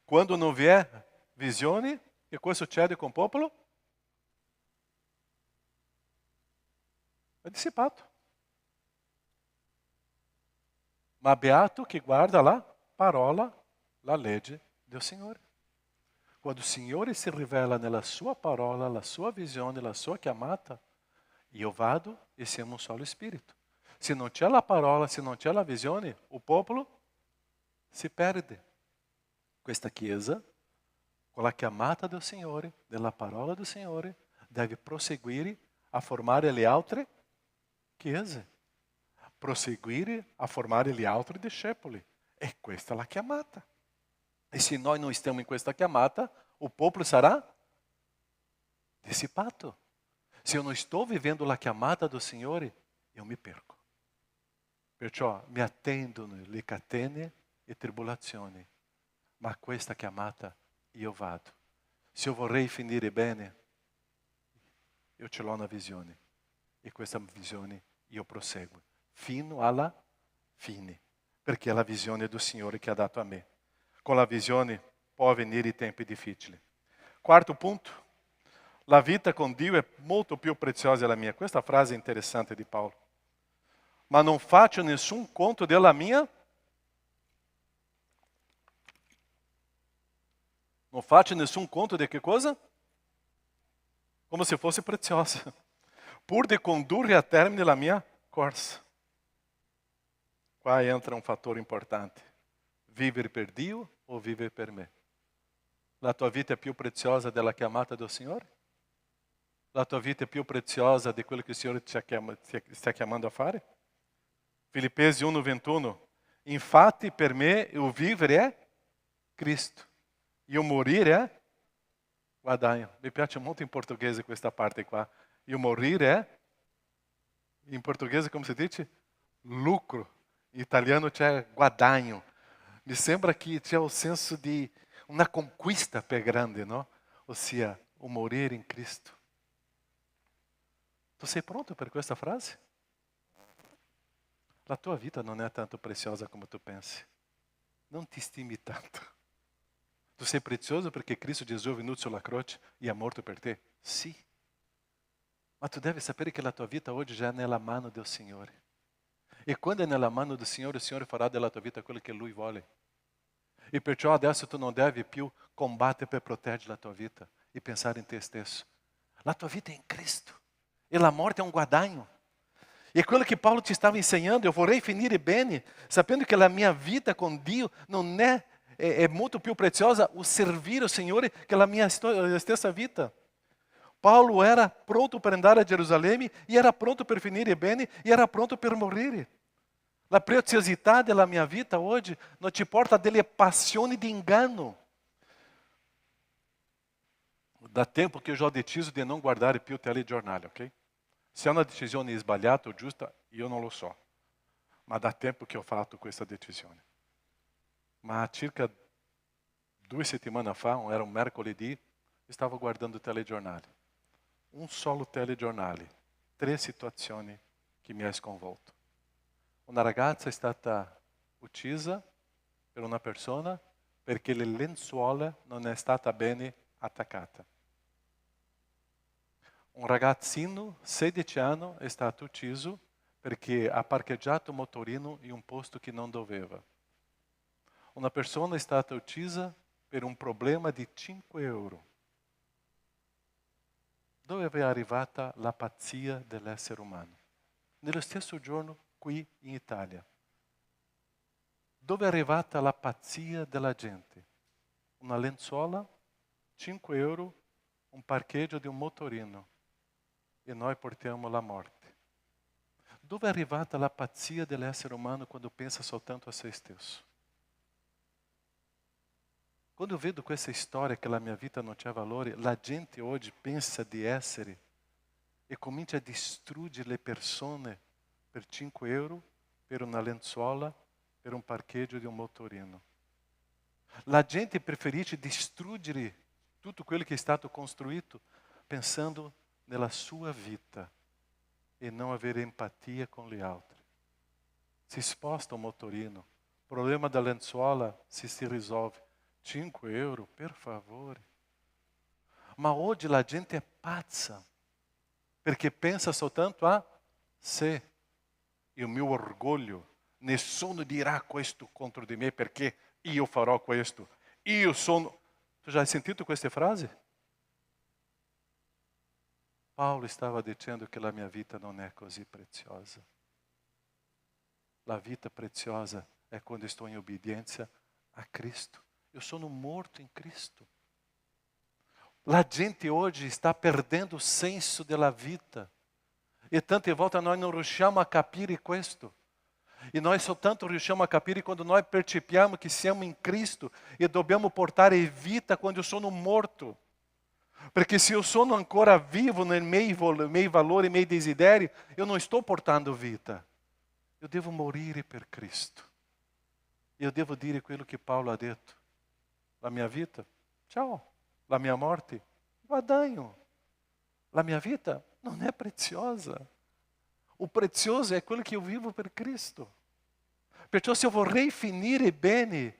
Quando non vi è visione, che cosa succede con il popolo? È dissipato. Ma beato che guarda la parola, la legge del Signore. Quando il Signore si rivela nella sua parola, la sua visione, la sua chiamata, io vado e siamo un solo spirito. Se non c'è la parola, se non c'è la visione, il popolo si perde. Questa Chiesa, con la chiamata del Signore, della parola del Signore, deve proseguire a formare le altre Chiese, proseguire a formare gli altri discepoli. E questa è la chiamata. E se noi non stiamo in questa chiamata, il popolo sarà dissipato. Se io non sto vivendo la chiamata del Signore, io mi perco. Perciò mi attendono le catene e tribolazioni. Ma questa chiamata io vado. Se io vorrei finire bene, io ce l'ho una visione. E questa visione io proseguo fino alla fine. Perché è la visione del Signore che ha dato a me. Con la visione può avvenire i tempi difficili. Quarto punto. La vita con Dio è molto più preziosa della mia. Questa frase è interessante di Paolo. Ma non faccio nessun conto della mia. Non faccio nessun conto di che cosa? Come se fosse preziosa. Pur di condurre a termine la mia corsa. Qua entra un fattore importante. Vivere per Dio o vivere per me? La tua vita è più preziosa della chiamata del Signore? La tua vita è più preziosa di quello che il Signore ti sta chiamando a fare? Filippesi 1:21. Infatti per me il vivere è Cristo. E o morire è guadagno. Mi piace molto in portoghese questa parte qua. E o morire è Em português, como se diz? Lucro. Em italiano, c'è guadagno. Me sembra que tinha o senso de uma conquista pé grande, não? Ou seja, o morrer em Cristo. Tu sei pronto para essa frase? A tua vida não é tanto preciosa como tu pensi. Não te estime tanto. Tu sei precioso porque Cristo Jesus é venuto sulla croce e é morto per te? Sim. Mas tu deve saber que a tua vida hoje já é nella mano do Senhor. E quando é nella mano do Senhor, o Senhor fará della tua vida aquilo que Lui vuole. E perciò adesso tu não deve più combattere per proteggere la tua vita e pensare in te stesso. La tua vita é em Cristo. E a morte é um guadagno. E aquilo que Paulo te estava ensinando, eu vorrei finire bene, sapendo que a minha vida com Dio não é muito più preziosa o servir o Senhor que a minha stessa vita. Paulo era pronto para andare a Gerusalemme e era pronto per finire bene e era pronto per morire. La preziosità della mia vita oggi non ci porta a delle passioni di inganno. Da tempo che io ho deciso di non guardare più telegiornali, ok? Se è una decisione sbagliata o giusta, io non lo so. Ma da tempo che ho fatto questa decisione. Ma circa 2 settimane fa, era un mercoledì, stavo guardando telegiornali. Un solo telegiornale, 3 situazioni che mi ha sconvolto. Una ragazza è stata uccisa per una persona perché le lenzuola non è stata bene attaccata. Un ragazzino, 16 anni, è stato ucciso perché ha parcheggiato il motorino in un posto che non doveva. Una persona è stata uccisa per un problema di 5 euro. Dove è arrivata la pazzia dell'essere umano? Nello stesso giorno qui in Italia. Dove è arrivata la pazzia della gente? Una lenzuola, 5 euro, un parcheggio di un motorino e noi portiamo la morte. Dove è arrivata la pazzia dell'essere umano quando pensa soltanto a se stesso? Quando eu vedo questa storia che la mia vita non c'è valore, la gente oggi pensa di essere e comincia a distruggere le persone per 5 euro, per una lenzuola, per un parcheggio di un motorino. La gente preferisce distruggere tutto quello che è stato costruito pensando nella sua vita e non avere empatia con gli altri. Si sposta un motorino, il problema della lenzuola si risolve. 5 euro, per favore. Ma oggi la gente è pazza perché pensa soltanto a sé. E o mio orgoglio, nessuno dirà questo contro di me perché io farò questo. Io sono... Tu já hai sentito queste frasi? Paulo stava dicendo che la mia vita non è così preziosa. La vita preziosa è quando sto in obbedienza a Cristo. Eu sono morto em Cristo. La gente hoje está perdendo o senso della vita. E tante volte nós non riusciamo a capire questo. E nós soltanto riusciamo a capire quando nós percepiamo che siamo in Cristo e dobbiamo portare vita quando eu sono morto. Perché se eu sono ancora vivo nei miei valori, nei miei desideri, eu não estou portando vita. Eu devo morire per Cristo. E eu devo dire quello che Paulo ha detto. La mia vita, ciao. La mia morte, guadagno. La mia vita non è preziosa. O prezioso è quello che io vivo per Cristo. Perciò se eu vorrei finire bene,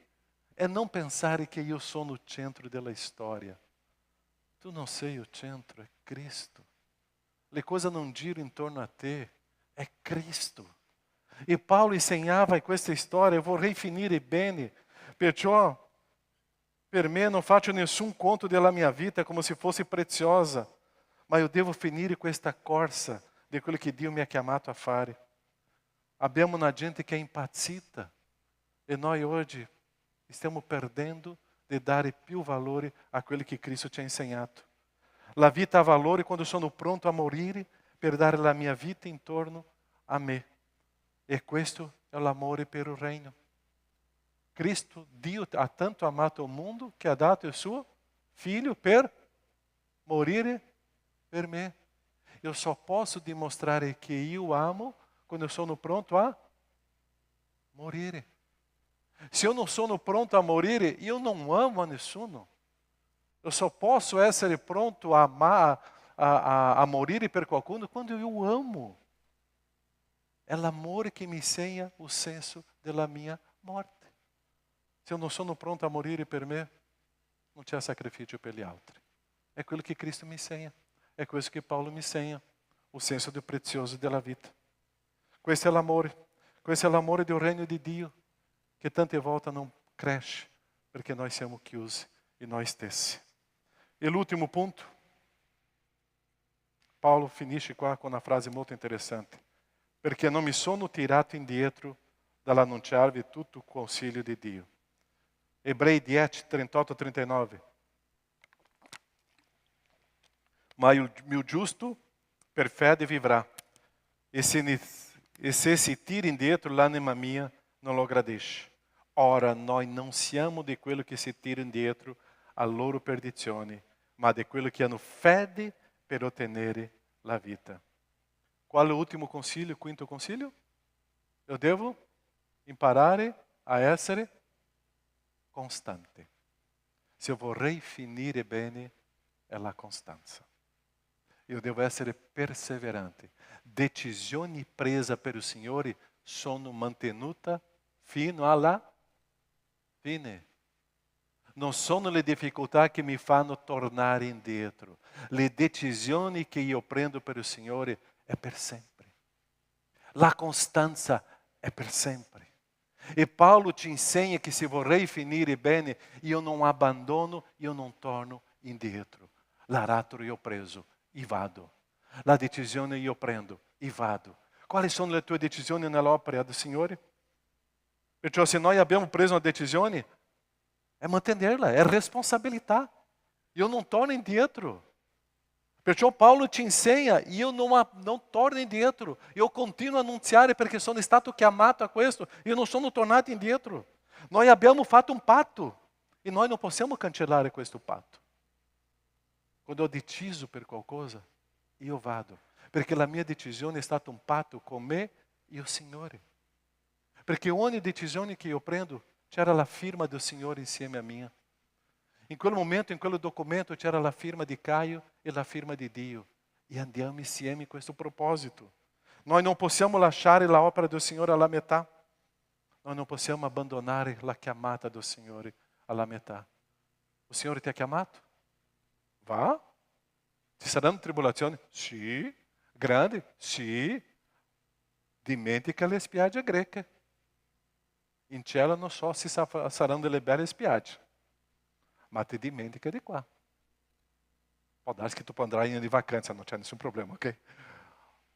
è non pensare che io sono il centro della storia. Tu non sei o centro, è Cristo. Le cose non girano intorno a te, è Cristo. E Paulo insegnava questa storia, eu vorrei finire bene. Perciò per me non faccio nessun conto della mia vita come se fosse preziosa, ma eu devo finire questa corsa di quello che Dio mi ha chiamato a fare. Abbiamo una gente che è impazzita e noi oggi stiamo perdendo di dare più valore a quello che Cristo ci ha insegnato. La vita ha valore quando sono pronto a morire per dare la mia vita intorno a me. E questo è l'amore per il regno. Cristo, Dio ha tanto amato il mondo che ha dato il suo figlio per morire per me. eu só posso demonstrar que eu amo quando eu sono pronto a morire. Se eu não sono pronto a morire, eu não amo a nessuno. Eu só posso essere pronto a amar, a morire per qualcuno quando eu amo. É l'amore che mi insegna o senso della mia morte. Se eu não sono pronto a morire per me, non c'è sacrifício per gli altri. É quello che Cristo me ensina. É questo che Paulo me ensina. O senso do prezioso della vita. Questo è l'amore. Questo è l'amore del regno di Dio, che tante volte non cresce, perché noi siamo chiusi in noi stessi. E l'ultimo punto, Paulo finisce qua con una frase molto interessante. Perché non mi sono tirato indietro dall'annunciarvi tutto il consiglio di Dio. Ebrei 10, 38-39. Ma il mio giusto per fede vivrà, e se si tira indietro l'anima mia non lo gradisce. Ora noi non siamo di quello che si tira indietro a loro perdizione, ma di quello che hanno fede per ottenere la vita. Qual è l'ultimo consiglio, il quinto consiglio? Eu devo imparare a essere constante. Se eu vorrei finire bene, è la costanza. Eu devo essere perseverante. Decisioni prese per il Signore sono mantenute fino alla fine. Non sono le difficoltà che mi fanno tornare indietro. Le decisioni che io prendo per il Signore è per sempre. La costanza è per sempre. E Paulo ci insegna che se vorrei finire bene, io non abbandono, io non torno indietro. L'aratro io ho preso e vado. La decisione io prendo e vado. Quali sono le tue decisioni nell'opera del Signore? Perciò se noi abbiamo preso una decisione, è mantenerla, è responsabilità. Io non torno indietro. Perciò Paulo ci insegna, io non torno indietro, io continuo a annunziare perché sono stato chiamato a questo, io non sono tornato indietro. Noi abbiamo fatto un patto e noi non possiamo cancellare questo patto. Quando ho deciso per qualcosa, io vado, perché la mia decisione è stata un patto con me e il Signore. Perché ogni decisione che io prendo, c'era la firma del Signore insieme a mia. In quel momento, in quel documento, c'era la firma di Caio e la firma di Dio. E andiamo insieme in questo proposito. Noi non possiamo lasciare l'opera del Signore alla metà. Noi non possiamo abbandonare la chiamata del Signore alla metà. Il Signore ti ha chiamato? Va? Ci saranno tribolazioni? Sì. Grandi? Sì. Dimentica le spiagge greche. In cielo non so se saranno delle belle spiagge. Ma ti dimentica di qua. Può darsi che tu andrai in vacanza, non c'è nessun problema, ok?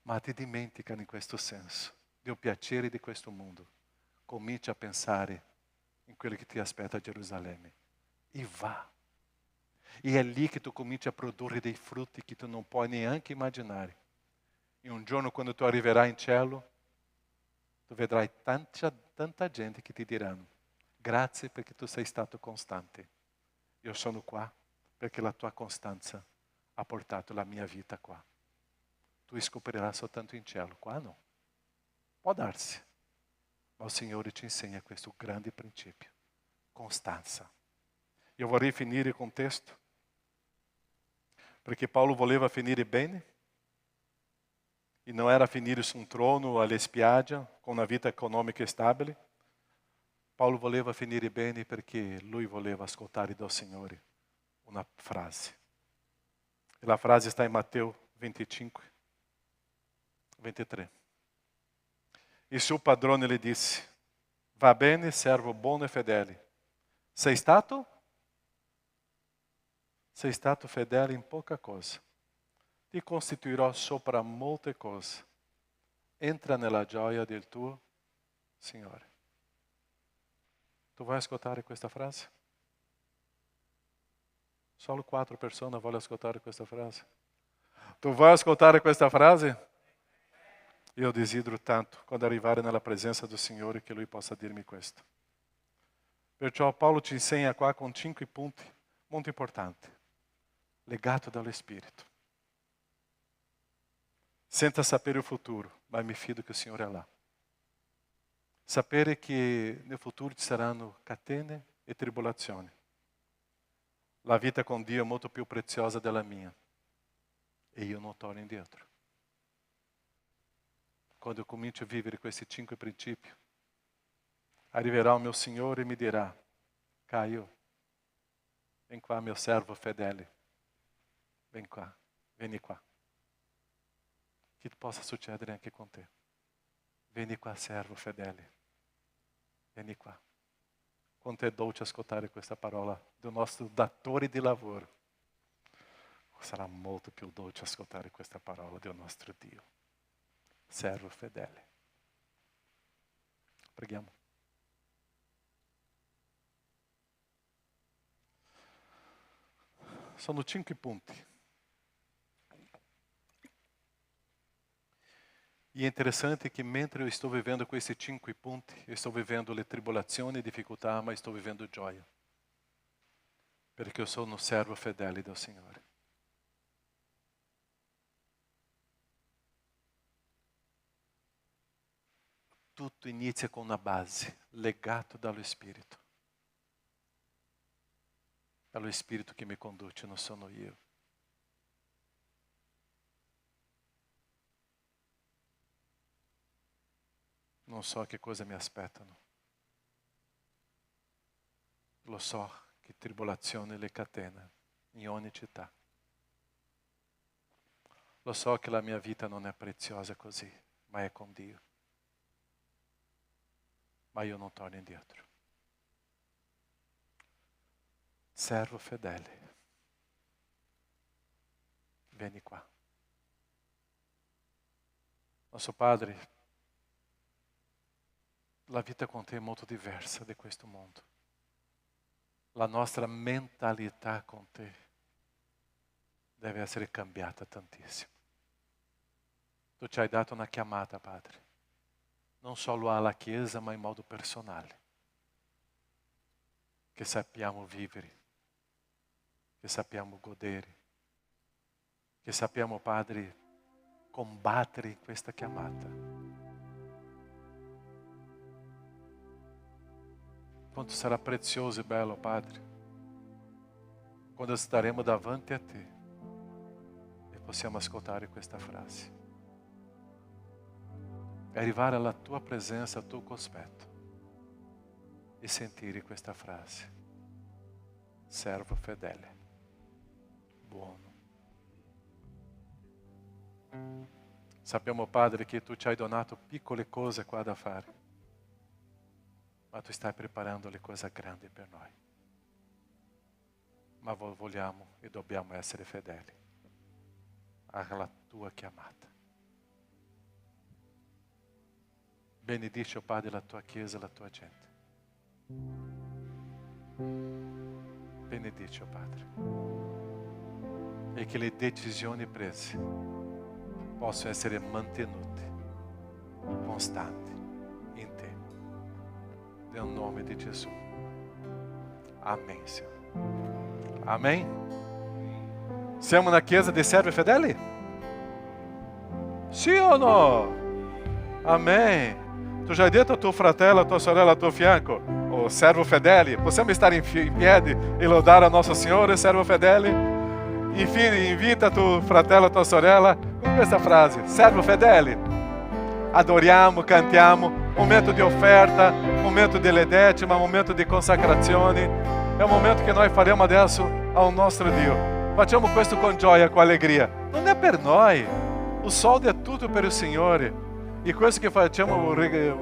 Ma ti dimentica in questo senso del piacere di questo mondo. Cominci a pensare in quello che ti aspetta a Gerusalemme. E va. E è lì che tu cominci a produrre dei frutti che tu non puoi neanche immaginare. E un giorno quando tu arriverai in cielo, tu vedrai tanta gente che ti diranno: grazie perché tu sei stato costante. Io sono qua perché la tua costanza ha portato la mia vita qua. Tu scoprirai soltanto in cielo, qua no. Può darsi, ma il Signore ci insegna questo grande principio, costanza. Io vorrei finire con testo, perché Paulo voleva finire bene, e non era finire su un trono alle spiagge, con una vita economica stabile. Paulo voleva finire bene perché lui voleva ascoltare dal Signore una frase. E la frase sta in Matteo 25, 23. Il suo padrone le disse: va bene, servo buono e fedele. Sei stato fedele in poca cosa. Ti costituirò sopra molte cose. Entra nella gioia del tuo Signore. Tu vai ascoltare questa frase? Solo 4 persone vogliono ascoltare questa frase. Tu vai ascoltare questa frase? Io desidero tanto, quando arrivare nella presenza del Signore, che Lui possa dirmi questo. Perciò Paolo ci insegna qua con 5 punti molto importanti, legato dallo Spirito. senza sapere il futuro, ma mi fido che il Signore è là. Sapere che nel futuro ci saranno catene e tribolazioni. La vita con Dio è molto più preziosa della mia e io non torno indietro. Quando eu comincio a vivere questi 5 principi, arriverà il mio Signore e mi dirà: Caio, vem qua mio servo fedele, vem qua, vieni qua. Che possa succedere anche con te. Vieni qua servo fedele, vieni qua. Quanto è dolce ascoltare questa parola del nostro datore di lavoro. Sarà molto più dolce ascoltare questa parola del nostro Dio. Servo fedele. Preghiamo. Sono 5 punti. E è interessante che mentre eu estou vivendo questi 5 punti, eu estou vivendo le tribolazioni e difficoltà, ma estou vivendo gioia. Perché eu sono un servo fedele del Signore. Tutto inizia con una base, legato dallo Spirito. Dallo Spirito che mi conduce, non sono io. Non so che cosa mi aspettano. Lo so che tribolazione le catena in ogni città. Lo so che la mia vita non è preziosa così, ma è con Dio. Ma io non torno indietro. Servo fedele, vieni qua. Nostro Padre, la vita con te è molto diversa di questo mondo. La nostra mentalità con te deve essere cambiata tantissimo. Tu ci hai dato una chiamata, Padre, non solo alla Chiesa, ma in modo personale. Che sappiamo vivere, che sappiamo godere, che sappiamo, Padre, combattere questa chiamata. Quanto sarà prezioso e bello, Padre, quando staremo davanti a te e possiamo ascoltare questa frase. Arrivare alla tua presenza, al tuo cospetto e sentire questa frase. Servo fedele, buono. Sappiamo, Padre, che tu ci hai donato piccole cose qua da fare, ma tu stai preparando le cose grandi per noi. Ma vogliamo e dobbiamo essere fedeli alla tua chiamata. Benedici, oh Padre, la tua Chiesa e la tua gente. Benedici, oh Padre. E che le decisioni prese possano essere mantenute, costanti in te. Nel nome di Gesù. Amen, Signore. Amém? Siamo una chiesa di servi fedeli? Sì o no? Amém. Tu já hai detto a tuo fratello, a tua sorella, al tuo fianco, o servo fedele? Possiamo stare in piedi e lodare a nostro Signore, servo fedele? Infine, invita tuo fratello, a tua sorella con questa frase: servo fedele. Adoriamo, cantiamo, momento di offerta, momento delle decime, momento di consacrazione. È un momento che noi faremo adesso al nostro Dio. Facciamo questo con gioia, con allegria. Non è per noi, o soldo è tutto per il Signore. E questo che facciamo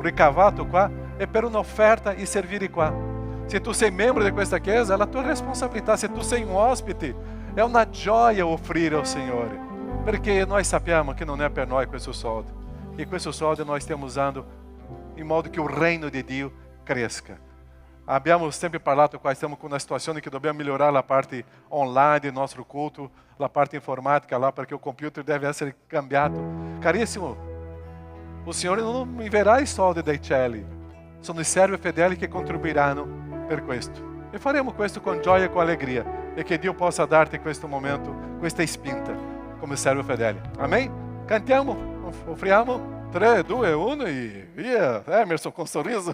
ricavato qua è per un'offerta e servire qua. Se tu sei membro di questa chiesa, è la tua responsabilità. Se tu sei un ospite, è una gioia offrire al Signore, perché noi sappiamo che non è per noi questo soldo. E questo soldo noi stiamo usando in modo che il reino di Dio cresca. Abbiamo sempre parlato qua, stiamo con una situazione che dobbiamo migliorare la parte online del nostro culto, la parte informatica là, perché il computer deve essere cambiato. Carissimo, o Signore non envierà i soldi dai cieli, sono i servi fedeli che contribuiranno per questo. E faremo questo con gioia e con allegria, e che Dio possa darti in questo momento questa spinta come servo fedele. Amém? Cantiamo, offriamo. 3, 2, 1 e via. Emerson com sorriso.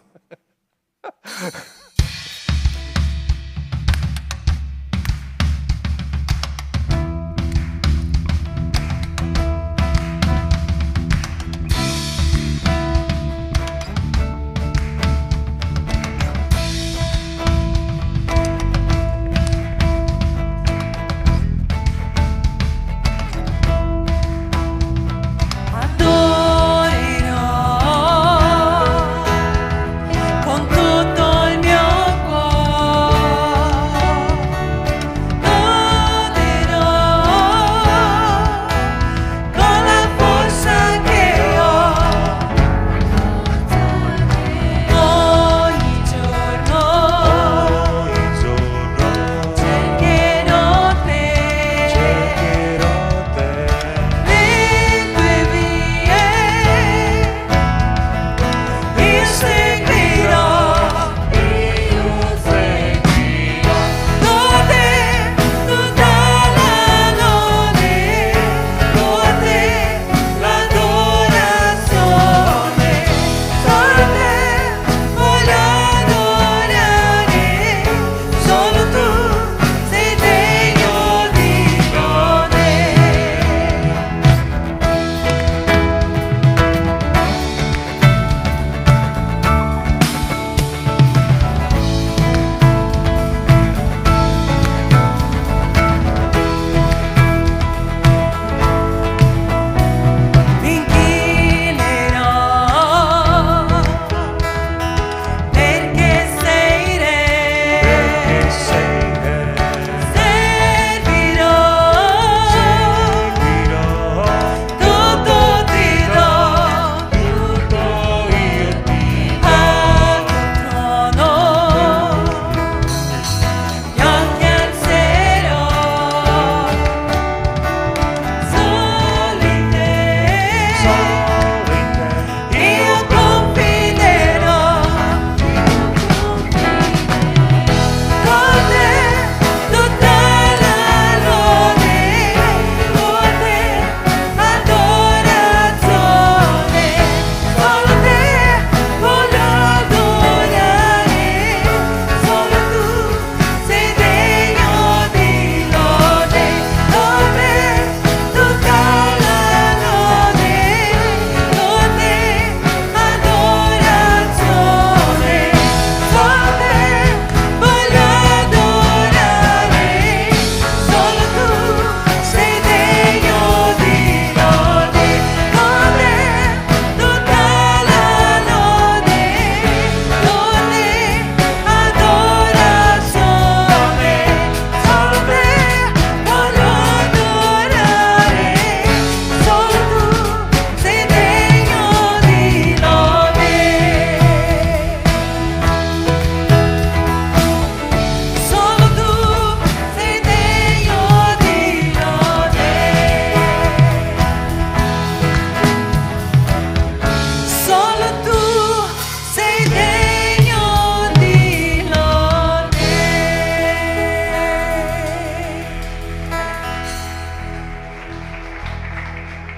Con tutto il mio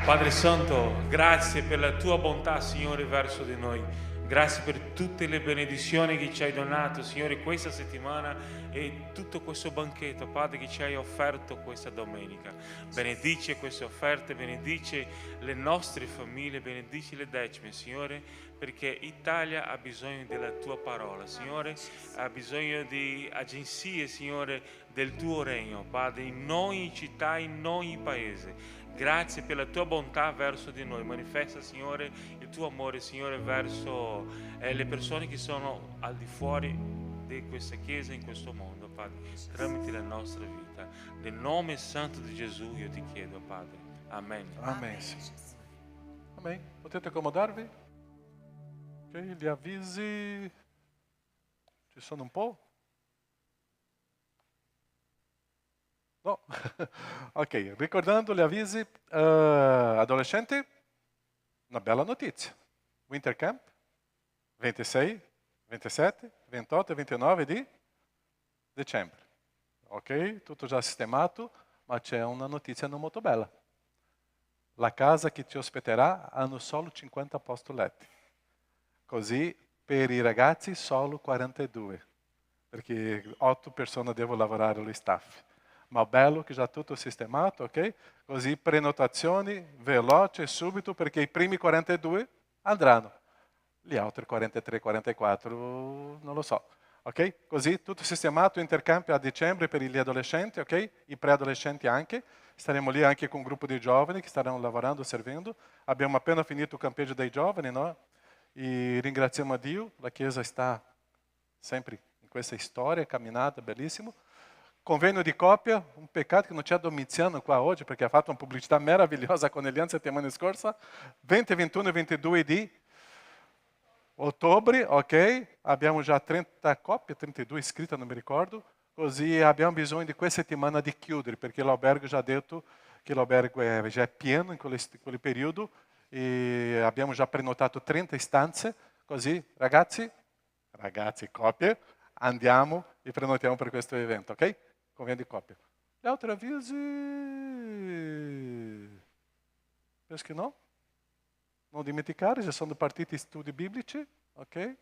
Padre Santo, grazie per la tua bontà, Signore, verso di noi. Grazie per tutte le benedizioni che ci hai donato, Signore, questa settimana e tutto questo banchetto, Padre, che ci hai offerto questa domenica. Benedice queste offerte, benedice le nostre famiglie, benedice le decime, Signore, perché Italia ha bisogno della tua parola, Signore, ha bisogno di agenzie, Signore, del tuo regno, Padre, in ogni città, in ogni paese. Grazie per la tua bontà verso di noi. Manifesta, Signore, il tuo amore, Signore, verso le persone che sono al di fuori di questa chiesa, in questo mondo, Padre, tramite la nostra vita. Nel nome santo di Gesù io ti chiedo, Padre. Amen. Amen. Amen. Potete accomodarvi? Ok, gli avvisi ci sono un po'? No. Ok, ricordando gli avvisi, adolescenti, una bella notizia. Winter Camp, 26, 27, 28 e 29 di dicembre. Ok, tutto già sistemato, ma c'è una notizia non molto bella. la casa che ti ospiterà hanno solo 50 posti letti. Così per i ragazzi solo 42, perché 8 persone devono lavorare allo staff. Ma bello che già tutto sistemato, ok? Così prenotazioni veloce, subito, perché i primi 42 andranno. Gli altri 43, 44, non lo so. Ok? Così tutto sistemato, intercambio a dicembre per gli adolescenti, ok? I preadolescenti anche. Staremo lì anche con un gruppo di giovani che staranno lavorando, servendo. Abbiamo appena finito il campeggio dei giovani, no? E ringraziamo a Dio, la Chiesa sta sempre in questa storia, camminata, bellissimo. Convegno di coppia, un peccato che non c'è Domiziano qua oggi, perché ha fatto una pubblicità meravigliosa con Eliane settimana scorsa. 20, 21 e 22 di ottobre, ok? Abbiamo già 30 coppie, 32 iscritte, non mi ricordo. Così abbiamo bisogno di questa settimana di chiudere, perché l'albergo già ha detto che l'albergo già è pieno in quel periodo e abbiamo già prenotato 30 stanze. Così, ragazzi, coppie, andiamo e prenotiamo per questo evento, ok? Convegno di coppia. Gli altri avvisi? Penso che no. Non dimenticare, già sono partiti studi biblici, ok?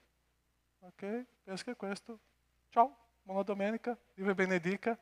Ok, penso che è questo. Ciao, buona domenica, Dio vi benedica.